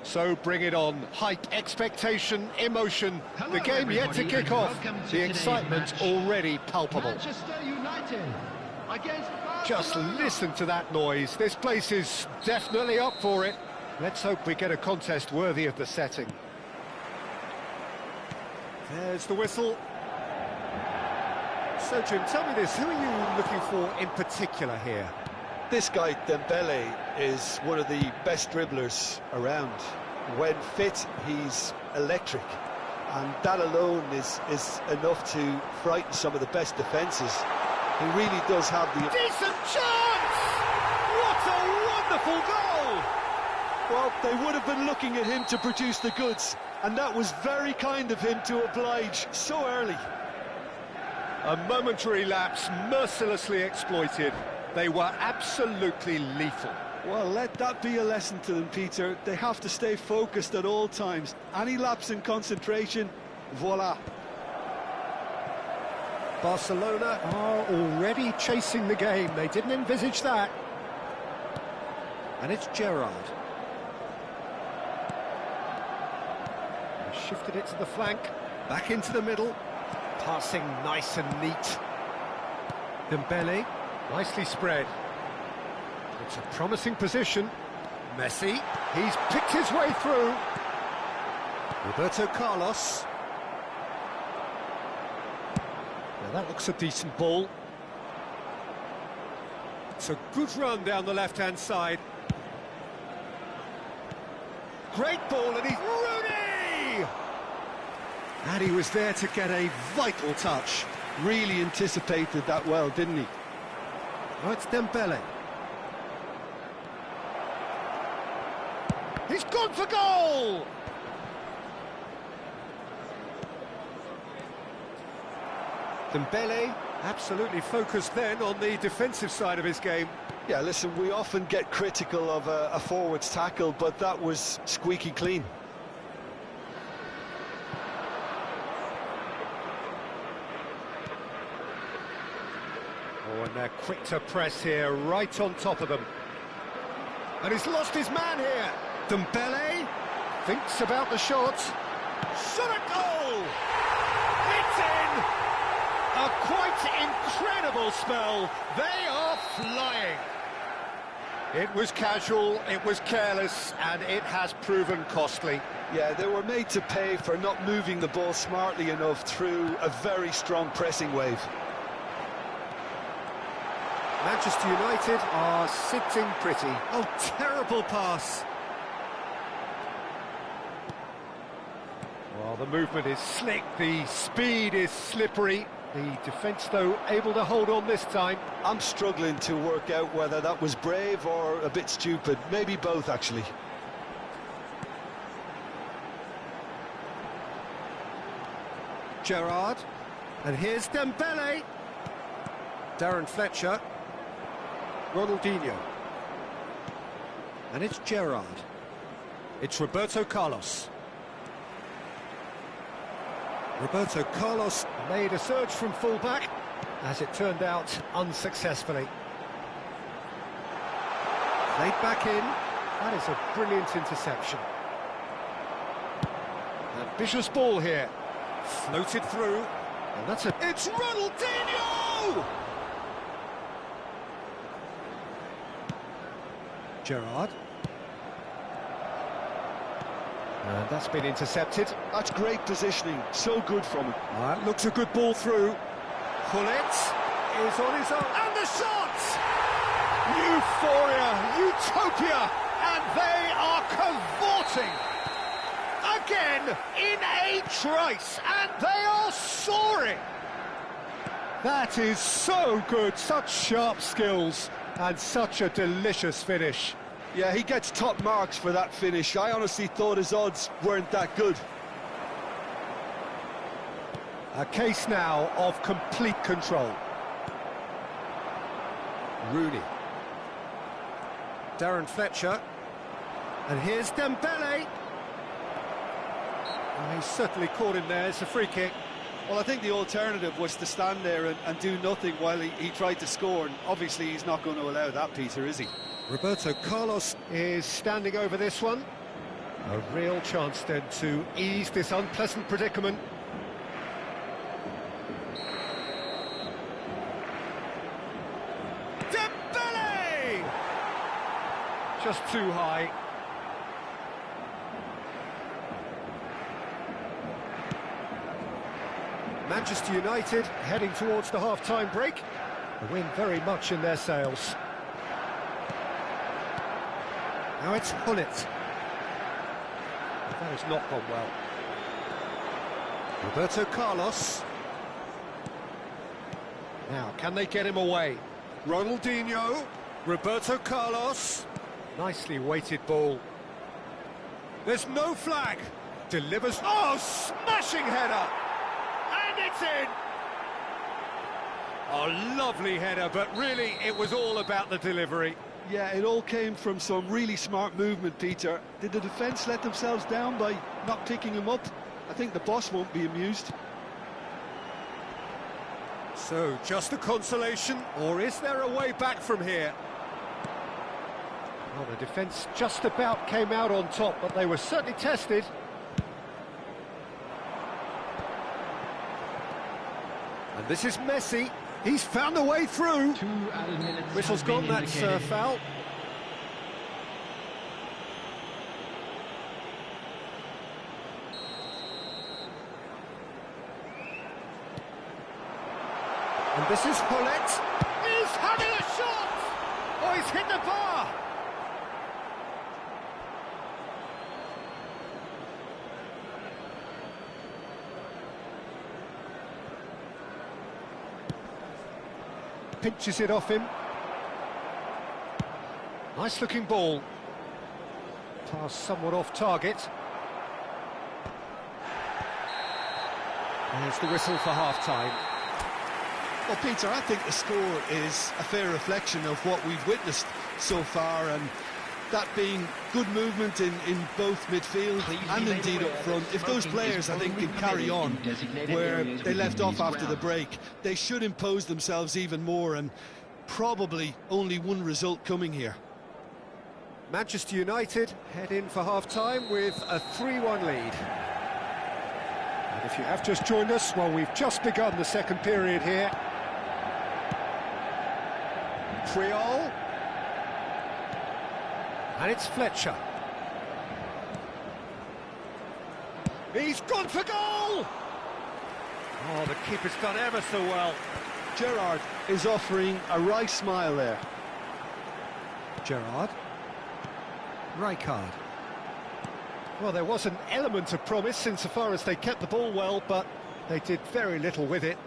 So bring it on. Hype, expectation, emotion. Hello, The game yet to everybody, kick and off. welcome to The today's excitement match. already palpable. Manchester United against Just Barcelona. listen to that noise. This place is definitely up for it. Let's hope we get a contest worthy of the setting. There's the whistle. So, Jim, tell me this. Who are you looking for in particular here? This guy, Dembele, is one of the best dribblers around. When fit, he's electric. And that alone is enough to frighten some of the best defences. He really does have the... Decent chance! What a wonderful goal! Well, they would have been looking at him to produce the goods. And that was very kind of him to oblige so early. A momentary lapse mercilessly exploited. They were absolutely lethal. Well, let that be a lesson to them, Peter. They have to stay focused at all times. Any lapse in concentration, voila. Barcelona are already chasing the game. They didn't envisage that. And it's Gerrard. He shifted it to the flank, back into the middle. Passing nice and neat. Dembele, nicely spread. It's a promising position. Messi, he's picked his way through. Roberto Carlos. Now that looks a decent ball. It's a good run down the left-hand side. Great ball, and he's Rooney! And he was there to get a vital touch. Really anticipated that well, didn't he? Oh, it's Dembele. He's gone for goal! Dembele absolutely focused then on the defensive side of his game. Yeah, listen, we often get critical of a forward's tackle, but that was squeaky clean. Oh, and they're quick to press here, right on top of them. And he's lost his man here. Dembele thinks about the shot. Shot a goal! It's in! A quite incredible spell. They are flying. It was casual, it was careless, and it has proven costly. Yeah, they were made to pay for not moving the ball smartly enough through a very strong pressing wave. Manchester United are sitting pretty. Oh, terrible pass. Well, the movement is slick, the speed is slippery. The defence, though, able to hold on this time. I'm struggling to work out whether that was brave or a bit stupid. Maybe both, actually. Gerrard. And here's Dembele. Darren Fletcher. Ronaldinho. And it's Gerrard. It's Roberto Carlos. Roberto Carlos made a surge from full-back, as it turned out, unsuccessfully. Played back in. That is a brilliant interception. Ambitious ball here. Floated through. And that's a... It's Ronaldinho! Gerrard. And that's been intercepted. That's great positioning, so good from him. That looks a good ball through. Pullet is on his own, and the shot! Euphoria, utopia, and they are cavorting. Again, in a trice, and they are soaring. That is so good, such sharp skills, and such a delicious finish. Yeah, he gets top marks for that finish. I honestly thought his odds weren't that good. A case now of complete control. Rooney. Darren Fletcher. And here's Dembele. Well, he's certainly caught him there. It's a free kick. Well, I think the alternative was to stand there and do nothing while he tried to score. And obviously, he's not going to allow that, Peter, is he? Roberto Carlos is standing over this one. A real chance then to ease this unpleasant predicament. Dembele! Just too high. Manchester United heading towards the half-time break. The win very much in their sails. Now it's Pullet. That has not gone well. Roberto Carlos. Now, can they get him away? Ronaldinho. Roberto Carlos. Nicely weighted ball. There's no flag. Delivers. Oh, smashing header. And it's in. Oh, lovely header, but really it was all about the delivery. Yeah, it all came from some really smart movement, Peter. Did the defence let themselves down by not picking him up? I think the boss won't be amused. So, just a consolation, or is there a way back from here? Well, the defence just about came out on top, but they were certainly tested. And this is Messi. He's found a way through. 2 added minutes. Whistle's have been gone, that's indicated. foul. And this is Paulette. He's having a shot! Oh, he's hit the bar! Pinches it off him. Nice looking ball. Pass somewhat off target. There's the whistle for half-time. Well, Peter, I think the score is a fair reflection of what we've witnessed so far, and that being good movement in both midfield and indeed up front. If those players, I think, can carry on where they left off after the break, they should impose themselves even more, and probably only one result coming here. Manchester United head in for half-time with a 3-1 lead. And if you have just joined us, well, we've just begun the second period here. Friol. And it's Fletcher. He's gone for goal! Oh, the keeper's done ever so well. Gerrard is offering a wry smile there. Gerrard. Rijkaard. Well, there was an element of promise insofar as they kept the ball well, but they did very little with it.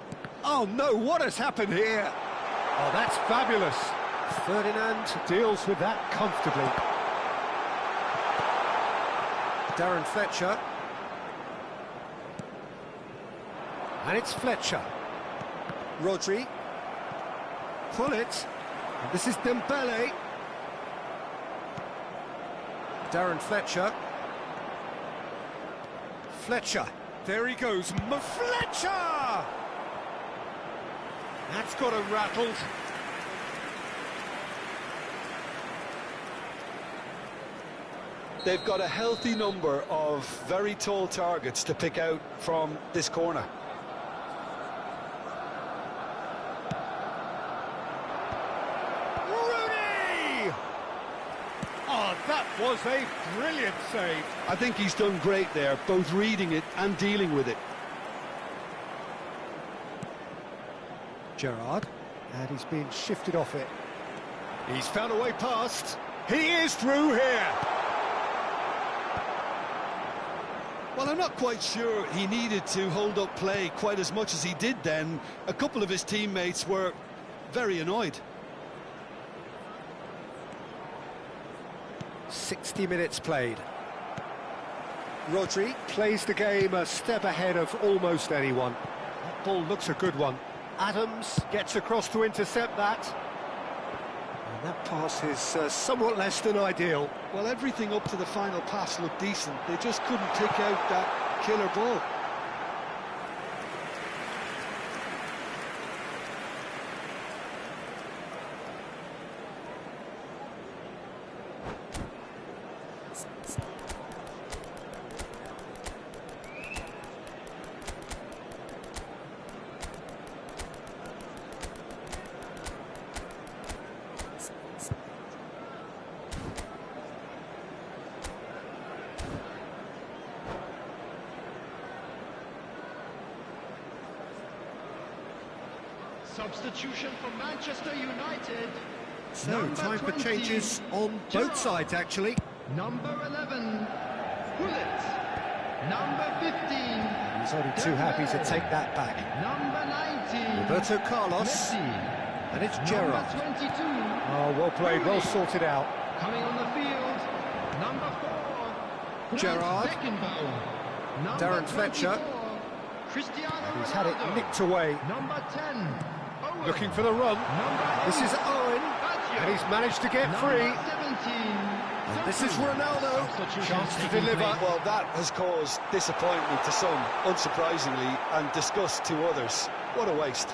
Oh no, what has happened here? Oh, that's fabulous. Ferdinand deals with that comfortably. Darren Fletcher. And it's Fletcher. Rodri. Pullet. And this is Dembele. Darren Fletcher. Fletcher. There he goes. Fletcher! That's got him rattled. They've got a healthy number of very tall targets to pick out from this corner. Rooney! Oh, that was a brilliant save. I think he's done great there, both reading it and dealing with it. Gerrard, and he's been shifted off it. He's found a way past. He is through here. Well, I'm not quite sure he needed to hold up play quite as much as he did then. A couple of his teammates were very annoyed. 60 minutes played. Rodri plays the game a step ahead of almost anyone. That ball looks a good one. Adams gets across to intercept that. And that pass is somewhat less than ideal. Well, everything up to the final pass looked decent. They just couldn't pick out that killer ball. Substitution for Manchester United. So, Number time for 20, changes on Gerrard. both sides, actually. Number 11, Pullet. Number 15, He's only too happy to take that back. number 19, Roberto Carlos. Messi. And it's Number Gerrard. 22, Oh, well played, well sorted out. coming on the field, number 4, Gerrard. Beckenbauer. Number Darren Fletcher. 24, Cristiano He's had it Ronaldo. nicked away. Number 10, Owen. Looking for the run. Number 8, This is Owen. Baggio. And he's managed to get Number free. 17, And this is Ronaldo. Substitution Chance to taking deliver. place. Well, that has caused disappointment to some, unsurprisingly, and disgust to others. What a waste.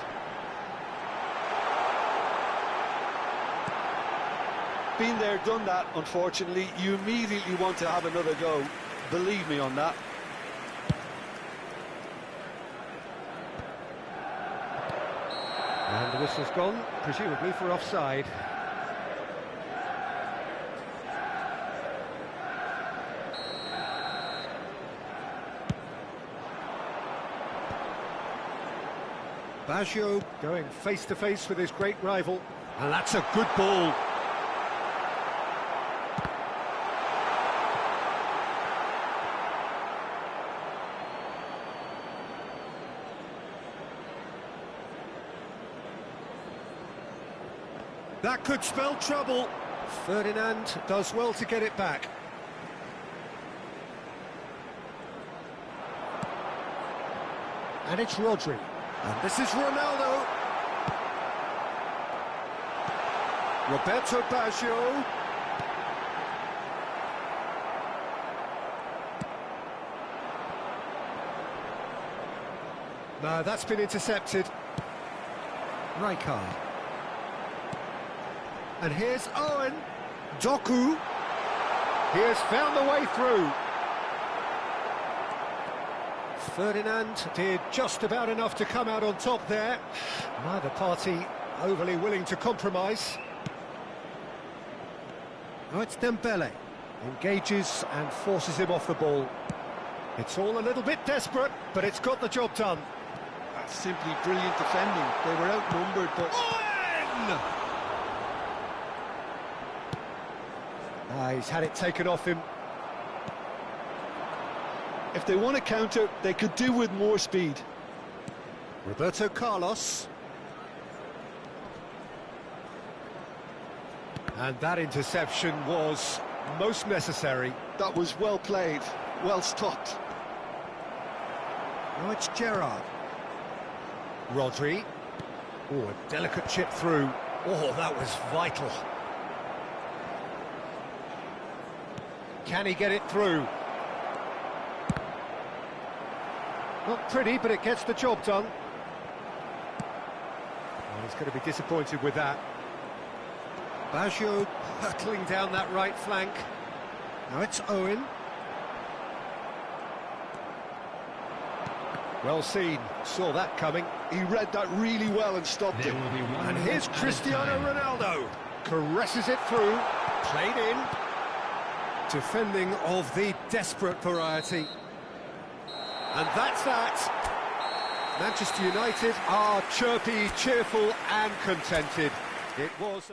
Been there, done that, unfortunately. You immediately want to have another go. Believe me on that. And the whistle's gone, presumably for offside. Baggio going face-to-face with his great rival. And that's a good ball. That could spell trouble. Ferdinand does well to get it back. And it's Rodri. And this is Ronaldo. Roberto Baggio. No, that's been intercepted. Rijkaard. And here's Owen. Doku. He has found the way through. Ferdinand did just about enough to come out on top there. Neither party overly willing to compromise. Now it's Dembele. Engages and forces him off the ball. It's all a little bit desperate, but it's got the job done. That's simply brilliant defending. They were outnumbered, but... Owen! He's had it taken off him. If they want to counter, they could do with more speed. Roberto Carlos. And that interception was most necessary. That was well played, well stopped. Now it's Gerrard. Rodri. Oh, a delicate chip through. Oh, that was vital. Can he get it through? Not pretty, but it gets the job done. Well, he's going to be disappointed with that. Baggio hurtling down that right flank. Now it's Owen. Well seen, saw that coming. He read that really well and stopped it. And here's Cristiano Ronaldo. Caresses it through, played in. Defending of the desperate variety. And that's that. Manchester United are chirpy, cheerful and contented. It was...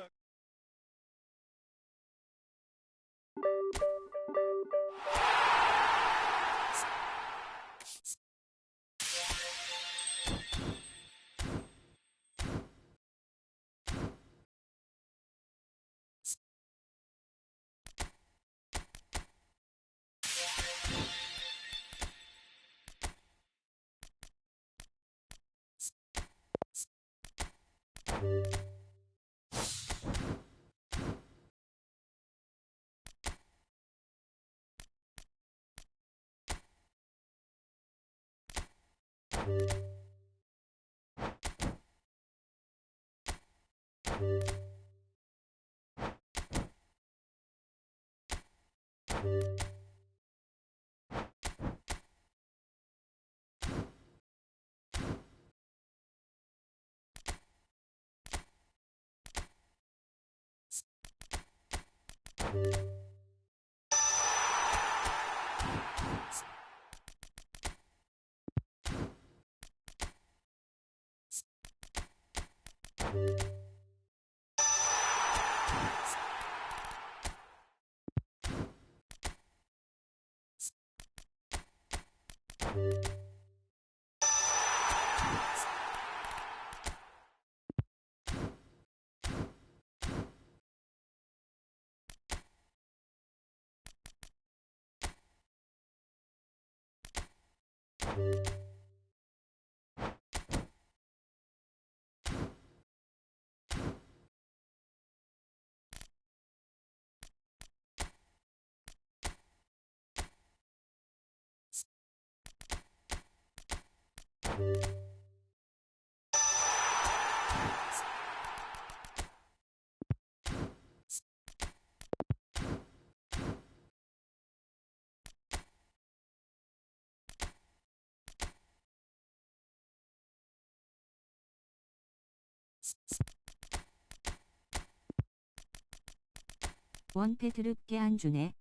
원패 드럽게 안 주네.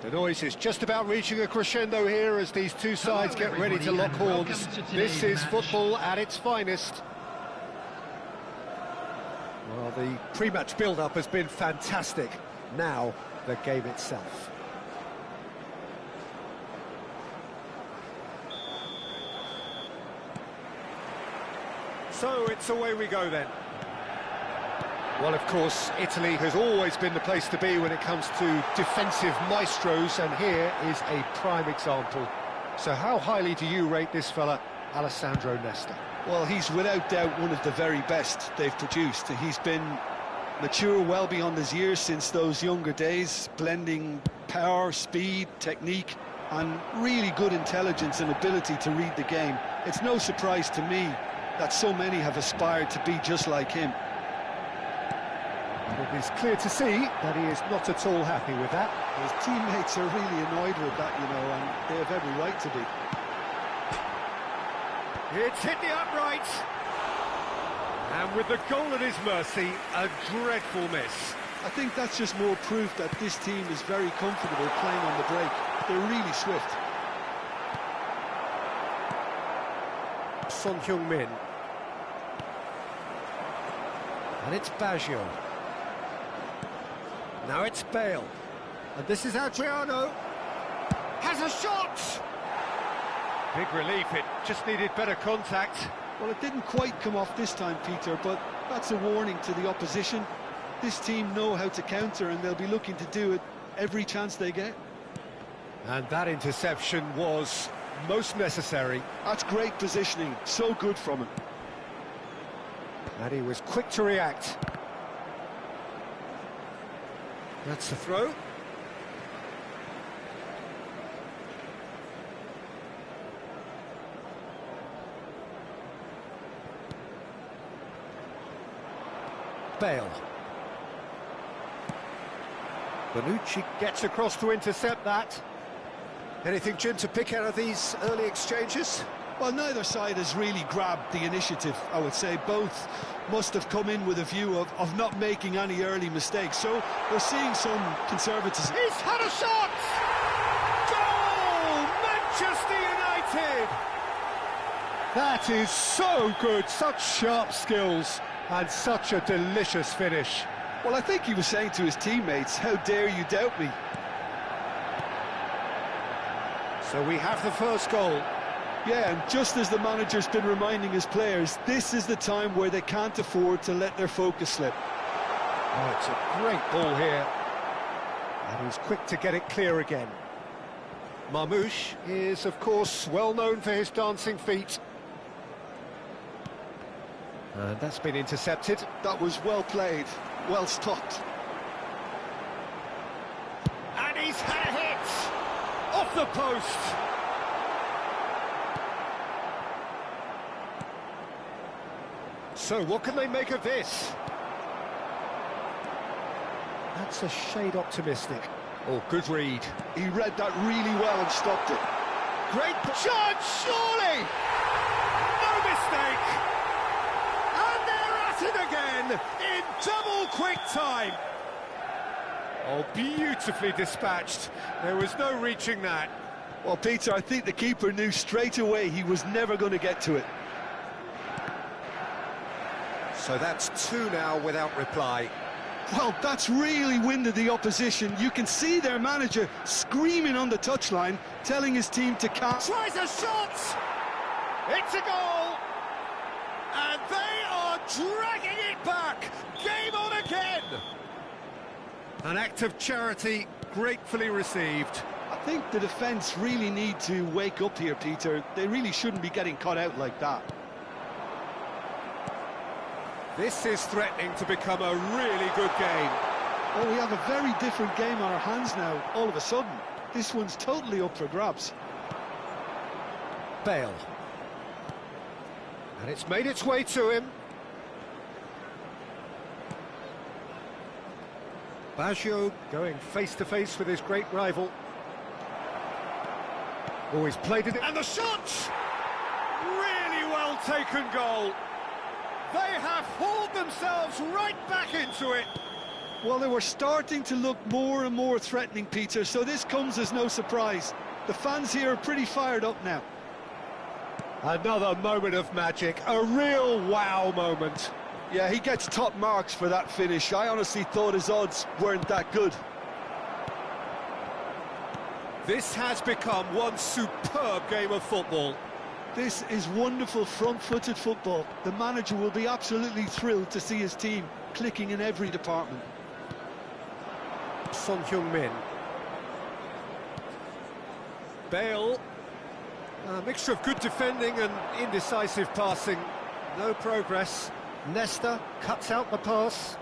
The noise is just about reaching a crescendo here as these two sides get ready to lock horns. This is football at its finest. Well, the pre-match build-up has been fantastic. Now, the game itself. So it's away we go then. Well, of course, Italy has always been the place to be when it comes to defensive maestros, and here is a prime example. So how highly do you rate this fella, Alessandro Nesta? Well, he's without doubt one of the very best they've produced. He's been mature well beyond his years since those younger days, blending power, speed, technique, and really good intelligence and ability to read the game. It's no surprise to me that so many have aspired to be just like him. It is clear to see that he is not at all happy with that. His teammates are really annoyed with that, you know, and they have every right to be. It's hit the upright. And with the goal at his mercy, a dreadful miss. I think that's just more proof that this team is very comfortable playing on the break. They're really swift. Son Heung-min. And it's Baggio. Now it's Bale. And this is Adriano. Has a shot! Big relief, it just needed better contact. Well, it didn't quite come off this time, Peter, but that's a warning to the opposition. This team know how to counter, and they'll be looking to do it every chance they get. And that interception was most necessary. That's great positioning, so good from him. And he was quick to react. That's the throw. Bale. Bonucci gets across to intercept that. Anything, Jim, to pick out of these early exchanges? Well, neither side has really grabbed the initiative, I would say. Both must have come in with a view of not making any early mistakes. So we're seeing some conservatism. He's had a shot! Goal! Manchester United! That is so good, such sharp skills, and such a delicious finish. Well, I think he was saying to his teammates, how dare you doubt me? So we have the first goal. Yeah, and just as the manager's been reminding his players, this is the time where they can't afford to let their focus slip. Oh, it's a great ball here. And he's quick to get it clear again. Marmouche is, of course, well known for his dancing feet. And that's been intercepted. That was well played, well stopped. And he's had a hit! Off the post! So, what can they make of this? That's a shade optimistic. Oh, good read. He read that really well and stopped it. Great chance, surely! No mistake! And they're at it again, in double quick time! Oh, beautifully dispatched. There was no reaching that. Well, Peter, I think the keeper knew straight away he was never going to get to it. So that's two now without reply. Well, that's really winded the opposition. You can see their manager screaming on the touchline, telling his team to catch. Tries a shot! It's a goal! And they are dragging it back! Game on again! An act of charity gratefully received. I think the defence really need to wake up here, Peter. They really shouldn't be getting caught out like that. This is threatening to become a really good game. Oh, we have a very different game on our hands now, all of a sudden. This one's totally up for grabs. Bale. And it's made its way to him. Baggio going face-to-face with his great rival. Oh, he's played it, and the shot! Really well taken goal. They have hauled themselves right back into it. Well, they were starting to look more and more threatening, Peter, so this comes as no surprise. The fans here are pretty fired up now. Another moment of magic, a real wow moment. Yeah, he gets top marks for that finish. I honestly thought his odds weren't that good. This has become one superb game of football. This is wonderful front-footed football. The manager will be absolutely thrilled to see his team clicking in every department. Son Heung-min. Bale. A mixture of good defending and indecisive passing. No progress. Nesta cuts out the pass.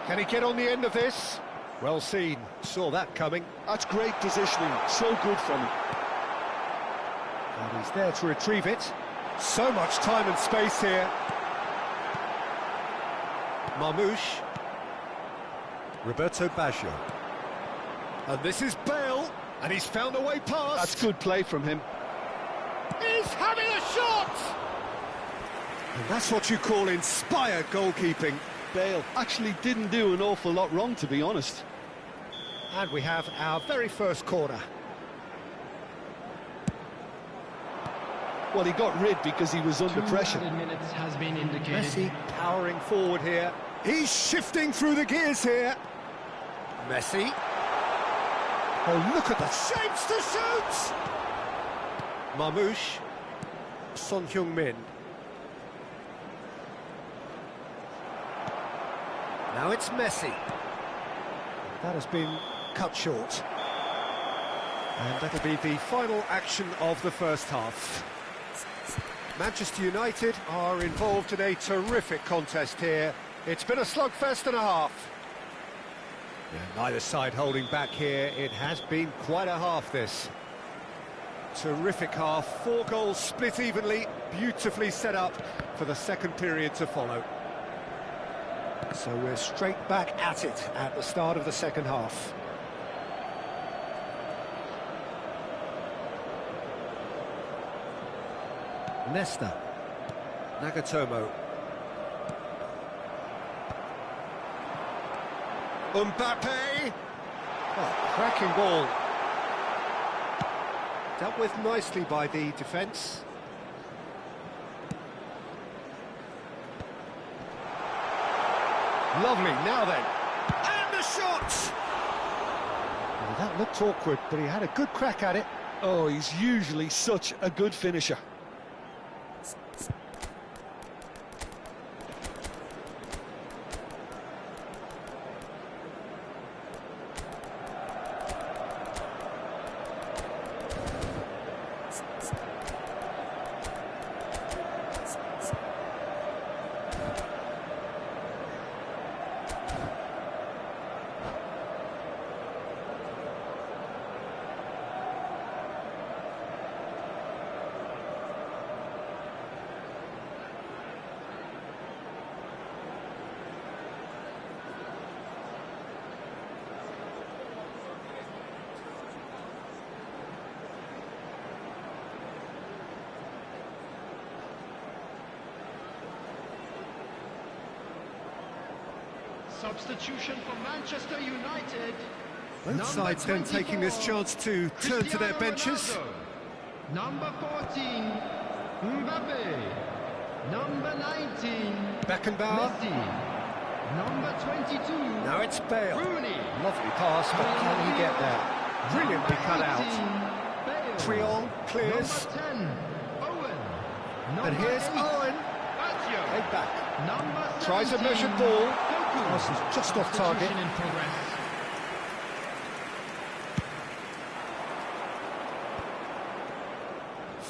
Can he get on the end of this? Well seen. Saw that coming. That's great positioning. So good from him. And he's there to retrieve it. So much time and space here. Marmouche. Roberto Baggio. And this is Bale, and he's found a way past. That's good play from him. He's having a shot! And that's what you call inspired goalkeeping. Bale actually didn't do an awful lot wrong, to be honest. And we have our very first corner. Well, he got rid because he was under pressure. 2 minutes has been indicated. Messi powering forward here. He's shifting through the gears here. Messi. Oh, look at the shapes to shoot! Marmouche. Son Heung-min. Now it's Messi. That has been cut short. And that'll be the final action of the first half. Manchester United are involved in a terrific contest here. It's been a slugfest and a half. Yeah, neither side holding back here. It has been quite a half, this. Terrific half. 4 goals split evenly. Beautifully set up for the second period to follow. So we're straight back at it at the start of the second half. Nesta. Nagatomo. Mbappe. Oh, cracking ball. Dealt with nicely by the defence. Lovely, now then. And the shot! Well, that looked awkward, but he had a good crack at it. Oh, he's usually such a good finisher. Substitution for Manchester United. Both sides then taking this chance to turn to their benches. Ronaldo. Number 14, Mbappe. Number 19, Beckenbauer. Messi. Number 22, Now it's Bale. Rooney. Lovely pass, but can he get there? Brilliantly cut out. Bale. Triol clears. Number 10, Owen. Number And here's 8, Owen. Baggio. Head back. Number 17, Tries a measured ball. Doku. This is just off target. Substitution in progress.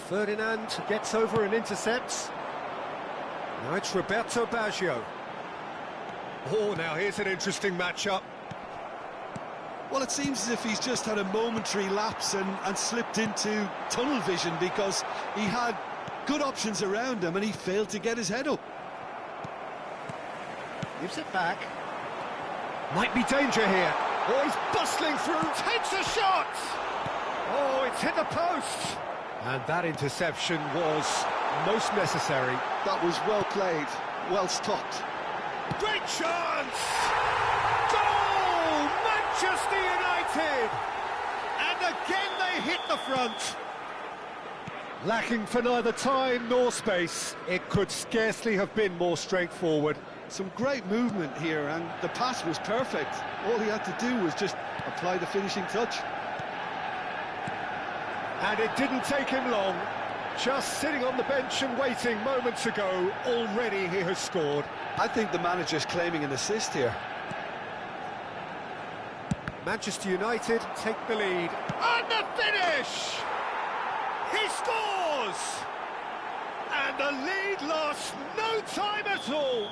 Ferdinand gets over and intercepts. Now it's Roberto Baggio. Oh, now here's an interesting matchup. Well, it seems as if he's just had a momentary lapse and slipped into tunnel vision because he had good options around him and he failed to get his head up. Gives it back. Might be danger here. Oh, he's bustling through. Takes a shot! Oh, it's hit the post! And that interception was most necessary. That was well played, well stopped. Great chance! Goal! Manchester United! And again they hit the front. Lacking for neither time nor space, it could scarcely have been more straightforward. Some great movement here, and the pass was perfect. All he had to do was just apply the finishing touch. And it didn't take him long. Just sitting on the bench and waiting moments ago, already he has scored. I think the manager's claiming an assist here. Manchester United take the lead. And the finish! He scores! And the lead lost no time at all.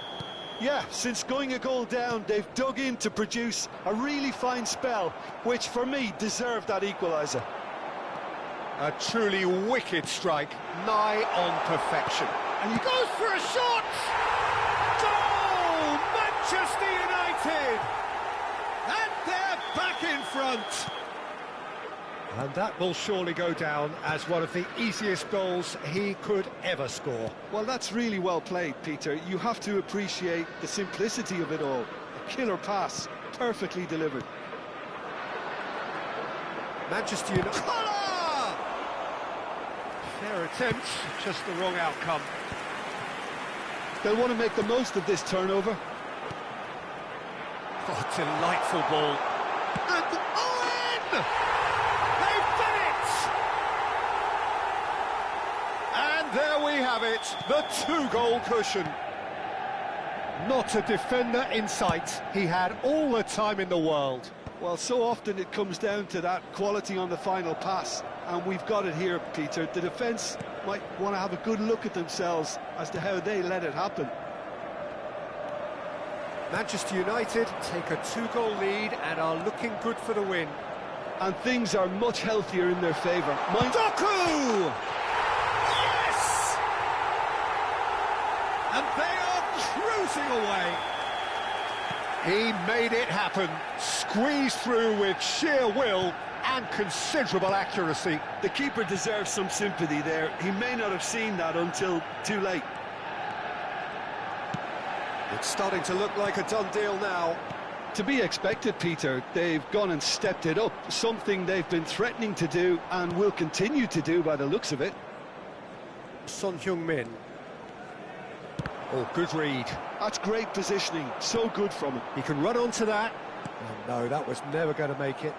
Yeah, since going a goal down, they've dug in to produce a really fine spell, which for me deserved that equaliser. A truly wicked strike, nigh on perfection. And he goes for a shot! Goal! Manchester United! And they're back in front. And that will surely go down as one of the easiest goals he could ever score. Well, that's really well played, Peter. You have to appreciate the simplicity of it all. A killer pass, perfectly delivered. Manchester United... Colour! Fair attempt, just the wrong outcome. They'll want to make the most of this turnover. Oh, delightful ball. And Owen! They've done it! And there we have it, the two-goal cushion. Not a defender in sight. He had all the time in the world. Well, so often it comes down to that quality on the final pass, and we've got it here, Peter. The defence might want to have a good look at themselves as to how they let it happen. Manchester United take a two-goal lead and are looking good for the win. And things are much healthier in their favour. Doku! Yes! And they are cruising away. He made it happen, squeezed through with sheer will and considerable accuracy. The keeper deserves some sympathy there. He may not have seen that until too late. It's starting to look like a done deal now. To be expected, Peter. They've gone and stepped it up, something they've been threatening to do and will continue to do by the looks of it. Son Heung-min. Oh, good read. That's great positioning, so good from him. He can run onto that. Oh, no, that was never going to make it.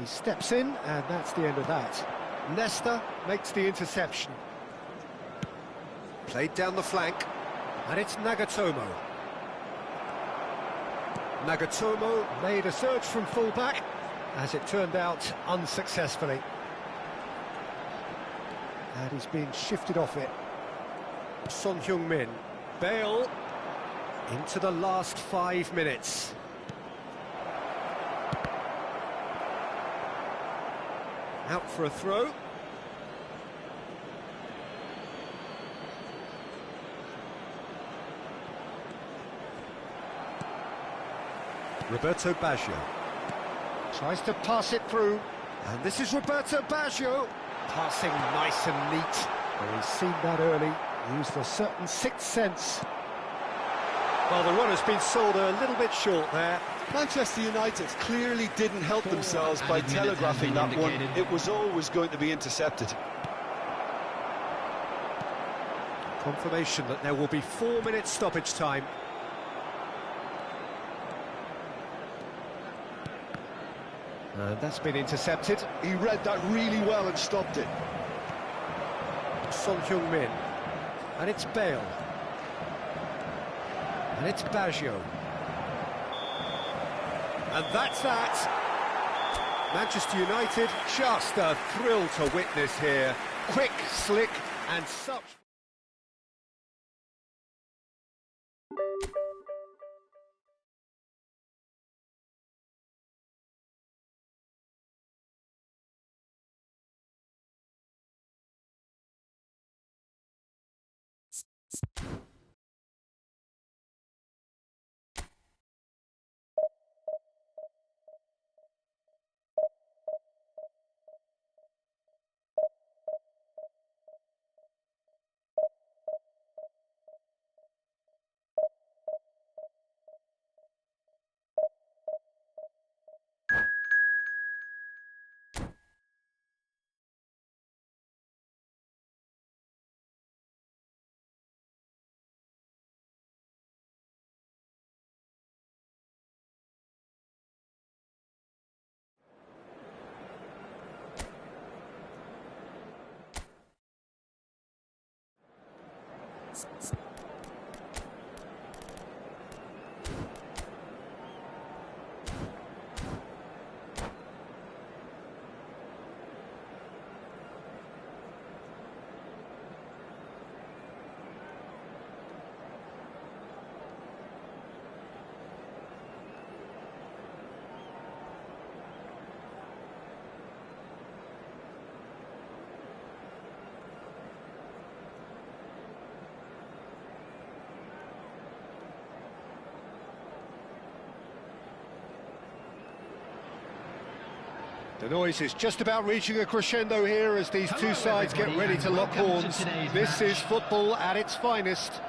He steps in, and that's the end of that. Nesta makes the interception. Played down the flank, and it's Nagatomo. Nagatomo made a surge from full-back, as it turned out, unsuccessfully. And he's being shifted off it. Son Heung-min. Bale into the last 5 minutes. Out for a throw. Roberto Baggio tries to pass it through, and this is Roberto Baggio, passing nice and neat. Well, he's seen that early, used a certain sixth sense. Well, the run has been sold a little bit short there. Manchester United clearly didn't help themselves by telegraphing that one. It was always going to be intercepted. Confirmation that there will be 4 minutes stoppage time. And that's been intercepted. He read that really well and stopped it. Son Heung-min. And it's Bale. And it's Baggio. And that's that. Manchester United, just a thrill to witness here. Quick, slick, and such... The noise is just about reaching a crescendo here as these two sides get ready to lock horns. This is football at its finest.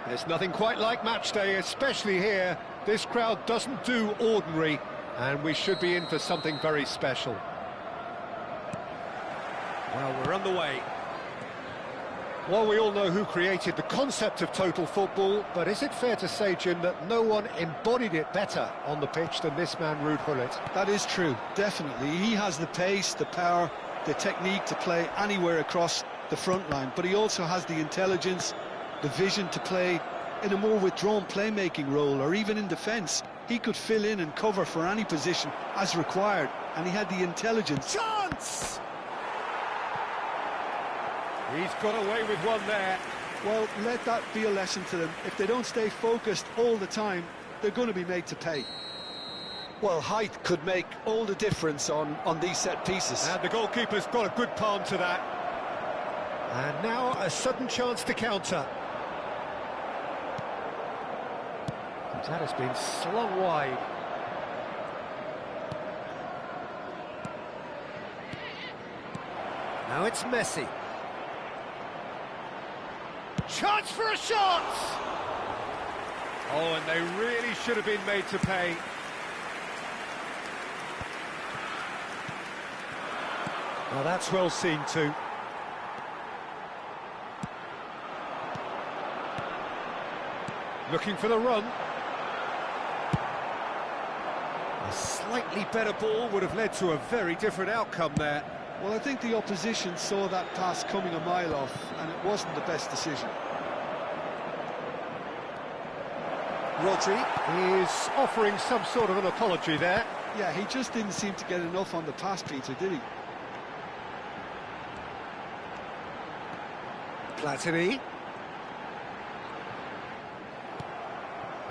There's nothing quite like match day, especially here. This crowd doesn't do ordinary, and we should be in for something very special. Well, we're underway. Well, we all know who created the concept of total football, but is it fair to say, Jim, that no one embodied it better on the pitch than this man, Ruud Gullit? That is true, definitely. He has the pace, the power, the technique to play anywhere across the front line, but he also has the intelligence, the vision to play in a more withdrawn playmaking role, or even in defence. He could fill in and cover for any position as required, and he had the intelligence. Chance! He's got away with one there. Well, let that be a lesson to them. If they don't stay focused all the time, they're going to be made to pay. Well, height could make all the difference on these set pieces. And the goalkeeper's got a good palm to that. And now a sudden chance to counter. That has been slung wide. Now it's Messi. Chance for a shot! Oh, and they really should have been made to pay. Well, that's well seen too. Looking for the run. A slightly better ball would have led to a very different outcome there. Well, I think the opposition saw that pass coming a mile off, and it wasn't the best decision. Rodri is offering some sort of an apology there. Yeah, he just didn't seem to get enough on the pass, Peter, did he? Platini.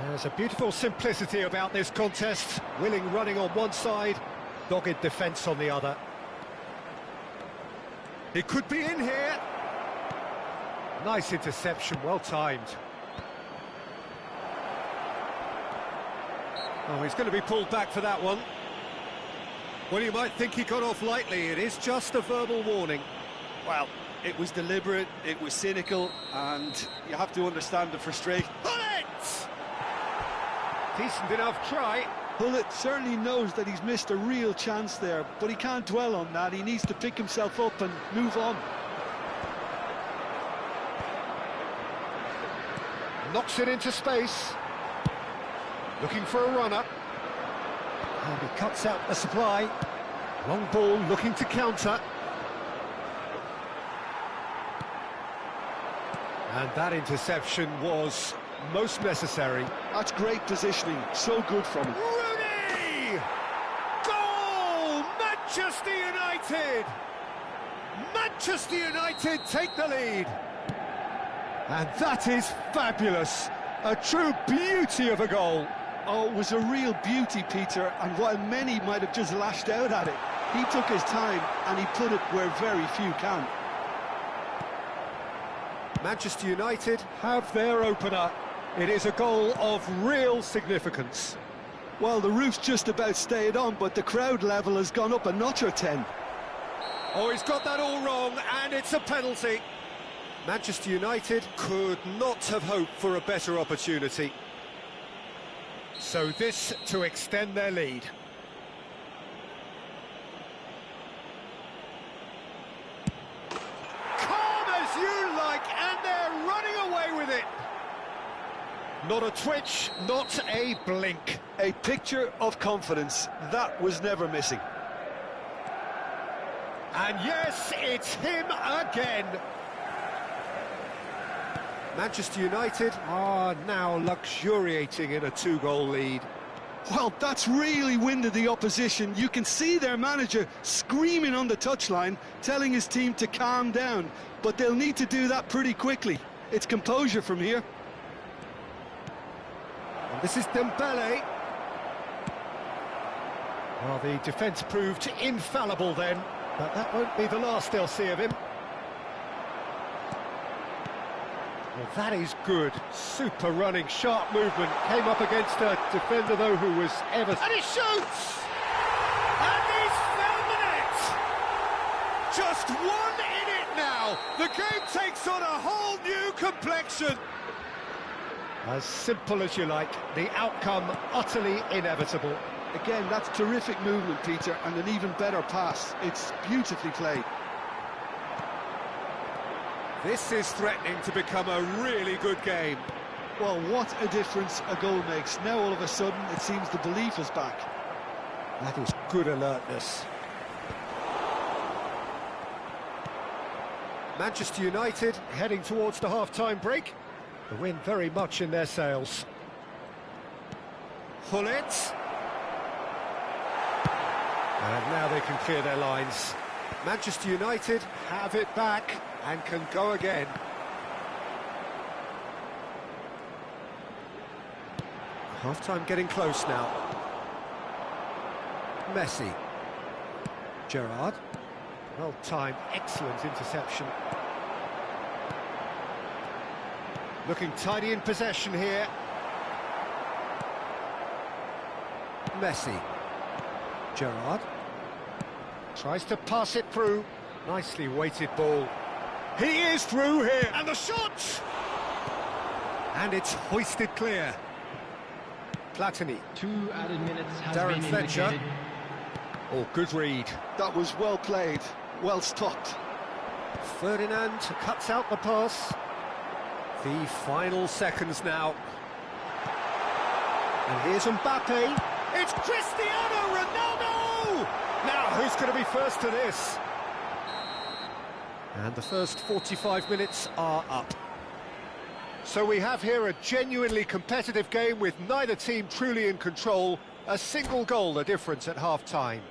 There's a beautiful simplicity about this contest. Willing running on one side, dogged defence on the other. It could be in here. Nice interception, well timed. Oh, he's going to be pulled back for that one. Well, you might think he got off lightly. It is just a verbal warning. Well, it was deliberate, it was cynical, and you have to understand the frustration. Gullit! Decent enough try. Gullit certainly knows that he's missed a real chance there, but he can't dwell on that. He needs to pick himself up and move on. Knocks it into space. Looking for a runner. And he cuts out the supply. Long ball looking to counter. And that interception was most necessary. That's great positioning, so good from him. Rooney! Goal! Manchester United! Manchester United take the lead. And that is fabulous. A true beauty of a goal. Oh, it was a real beauty, Peter, and while many might have just lashed out at it, he took his time and he put it where very few can. Manchester United have their opener. It is a goal of real significance. Well, the roof's just about stayed on, but the crowd level has gone up a notch or 10. Oh, he's got that all wrong, and it's a penalty. Manchester United could not have hoped for a better opportunity. So this to extend their lead. Calm as you like, and they're running away with it. Not a twitch, not a blink. A picture of confidence, that was never missing. And yes, it's him again. Manchester United are now luxuriating in a 2-goal lead. Well, that's really winded the opposition. You can see their manager screaming on the touchline, telling his team to calm down. But they'll need to do that pretty quickly. It's composure from here. And this is Dembele. Well, the defence proved infallible then, but that won't be the last they'll see of him. Well, that is good. Super running, sharp movement. Came up against a defender, though, who was ever... And he shoots! And he's found the net! Just 1 in it now. The game takes on a whole new complexion. As simple as you like, the outcome utterly inevitable. Again, that's terrific movement, Peter, and an even better pass. It's beautifully played. This is threatening to become a really good game. Well, what a difference a goal makes. Now, all of a sudden, it seems the belief is back. That is good alertness. Manchester United heading towards the half-time break. The win very much in their sails. Hullet. And now they can clear their lines. Manchester United have it back and can go again. Half-time getting close now. Messi. Gerrard. Well-timed, excellent interception. Looking tidy in possession here. Messi. Gerrard. Tries to pass it through. Nicely weighted ball. He is through here. And the shot! And it's hoisted clear. Platini. 2 added minutes has Darren been Fletcher. indicated. Oh, good read. That was well played, well stopped. Ferdinand cuts out the pass. The final seconds now. And here's Mbappe. It's Cristiano Ronaldo! Now, who's going to be first to this? And the first 45 minutes are up. So we have here a genuinely competitive game with neither team truly in control. A single goal the difference at half-time.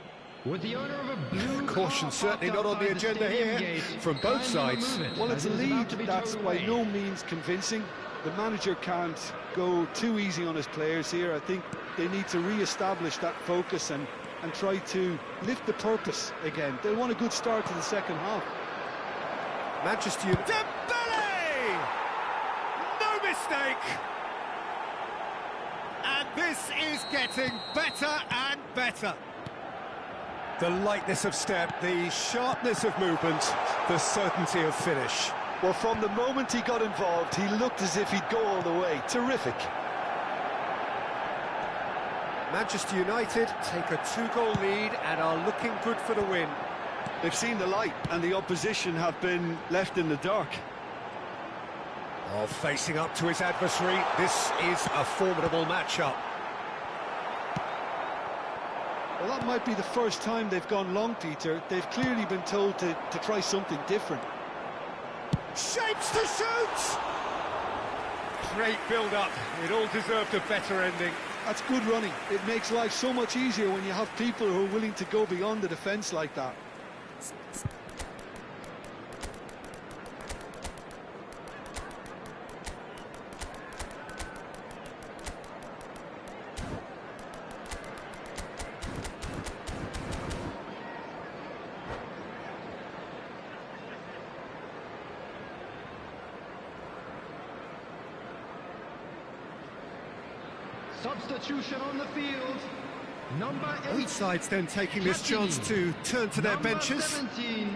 With the owner of a blue Caution car certainly parked not on the outside agenda stadium here gate, from both kindly sides. remove it, Well, as it's a it is about lead to be that's towed by away. no means convincing. The manager can't go too easy on his players here. I think they need to re-establish that focus and try to lift the purpose again. They want a good start to the second half. Manchester United. Dembele! No mistake! And this is getting better and better. The lightness of step, the sharpness of movement, the certainty of finish. Well, from the moment he got involved, he looked as if he'd go all the way. Terrific. Manchester United take a 2-goal lead and are looking good for the win. They've seen the light, and the opposition have been left in the dark. Oh, facing up to his adversary, this is a formidable matchup. Well, that might be the first time they've gone long, Peter. They've clearly been told to try something different. Shapes to shoot! Great build-up, it all deserved a better ending. That's good running. It makes life so much easier when you have people who are willing to go beyond the defence like that. Substitution on the field. Number 8. Both sides then taking this chance to turn to their benches. 17,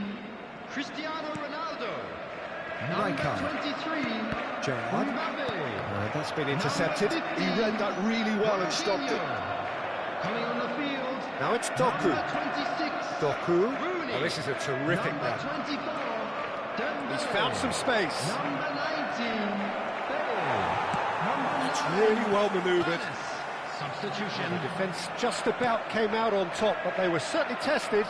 Cristiano Ronaldo. Rijkaard. Number 23, Gerrard. Mbappe. That's been intercepted. He read that really well and stopped it. Coming on the field. Now it's Doku. Number 26, Doku. Rooney. Oh, this is a terrific Number run. 24, Dembele. He's found some space. Number 19, Bale. It's really well manoeuvred. Substitution. The defence just about came out on top, but they were certainly tested.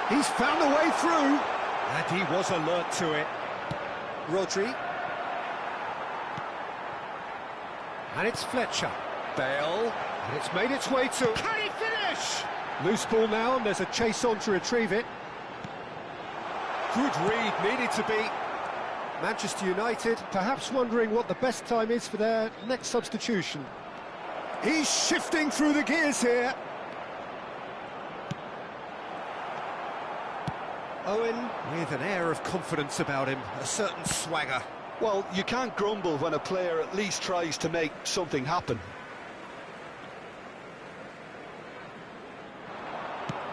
He's found a way through, and he was alert to it. Rodri. And it's Fletcher. Bale. And it's made its way to... Can he finish? Loose ball now, and there's a chase on to retrieve it. Good read, needed to be. Manchester United perhaps wondering what the best time is for their next substitution. He's shifting through the gears here. Owen with an air of confidence about him, a certain swagger. Well, you can't grumble when a player at least tries to make something happen.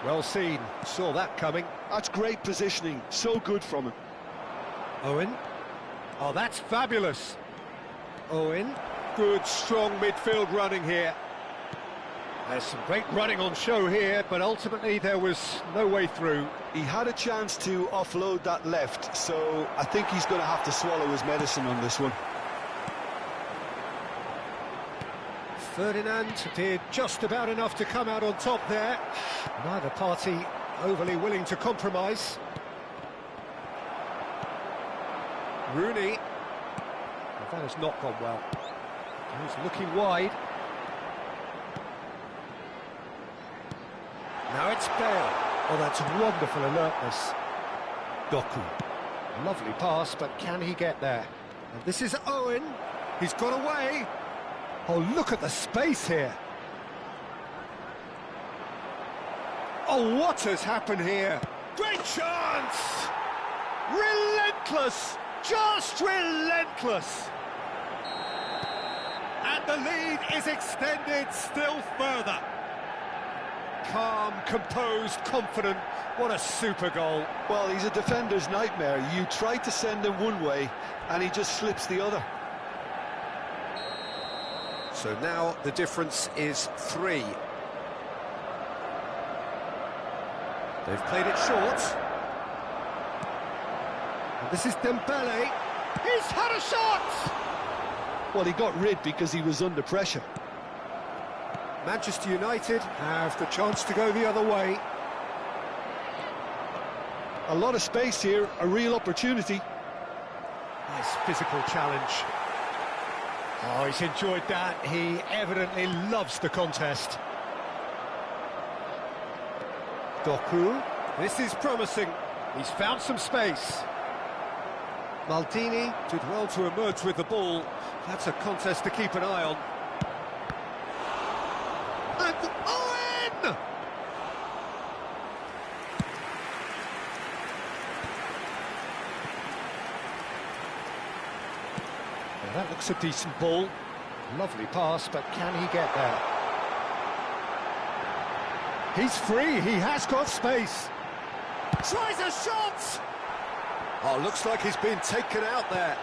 Well seen, saw that coming. That's great positioning, so good from him. Owen. Oh, that's fabulous. Owen. Good, strong midfield running here. There's some great running on show here, but ultimately there was no way through. He had a chance to offload that left, so I think he's going to have to swallow his medicine on this one. Ferdinand did just about enough to come out on top there. Neither party overly willing to compromise. Rooney. Well, that has not gone well. He's looking wide. Now it's Bale. Oh, that's wonderful alertness. Doku. Lovely pass, but can he get there? And this is Owen. He's got away. Oh, look at the space here. Oh, what has happened here? Great chance! Relentless! Just relentless! And the lead is extended still further. Calm, composed, confident. What a super goal. Well, he's a defender's nightmare. You try to send him one way, and he just slips the other. So now the difference is 3. They've played it short. And this is Dembele. He's had a shot! Well, he got rid because he was under pressure. Manchester United have the chance to go the other way. A lot of space here, a real opportunity. Nice physical challenge. Oh, he's enjoyed that. He evidently loves the contest. Doku. This is promising. He's found some space. Maldini did well to emerge with the ball. That's a contest to keep an eye on. And Owen! Well, that looks a decent ball. Lovely pass, but can he get there? He's free, he has got space. Tries a shot! Oh, looks like he's been taken out there.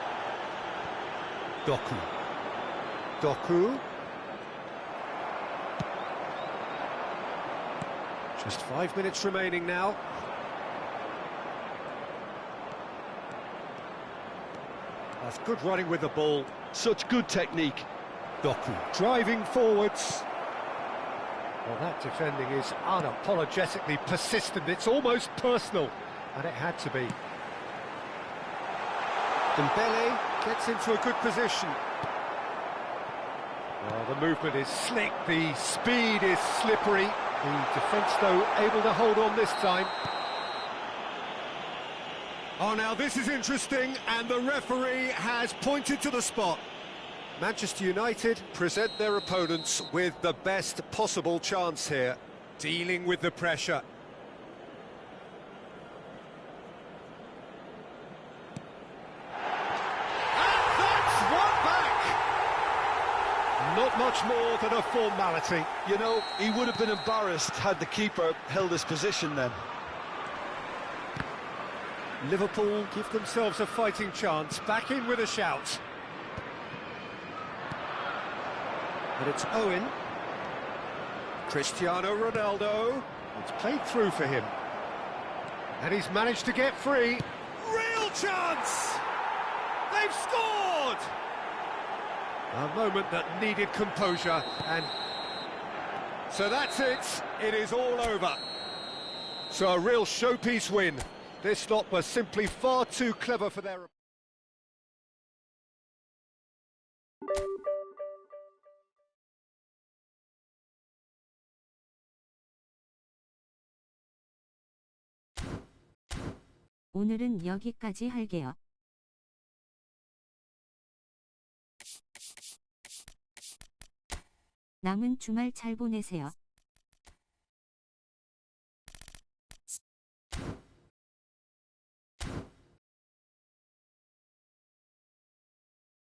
Doku. Doku. Just 5 minutes remaining now. That's good running with the ball. Such good technique. Doku driving forwards. Well, that defending is unapologetically persistent. It's almost personal, and it had to be. Dembele gets into a good position. Well, the movement is slick, the speed is slippery. The defence, though, able to hold on this time. Oh, now this is interesting, and the referee has pointed to the spot. Manchester United present their opponents with the best possible chance here, dealing with the pressure. And that's one back! Not much more than a formality. You know, he would have been embarrassed had the keeper held his position then. Liverpool give themselves a fighting chance, back in with a shout. But it's Owen. Cristiano Ronaldo. It's played through for him. And he's managed to get free. Real chance! They've scored! A moment that needed composure, and so that's it. It is all over. So a real showpiece win. This lot was simply far too clever for their... 오늘은 여기까지 할게요. 남은 주말 잘 보내세요.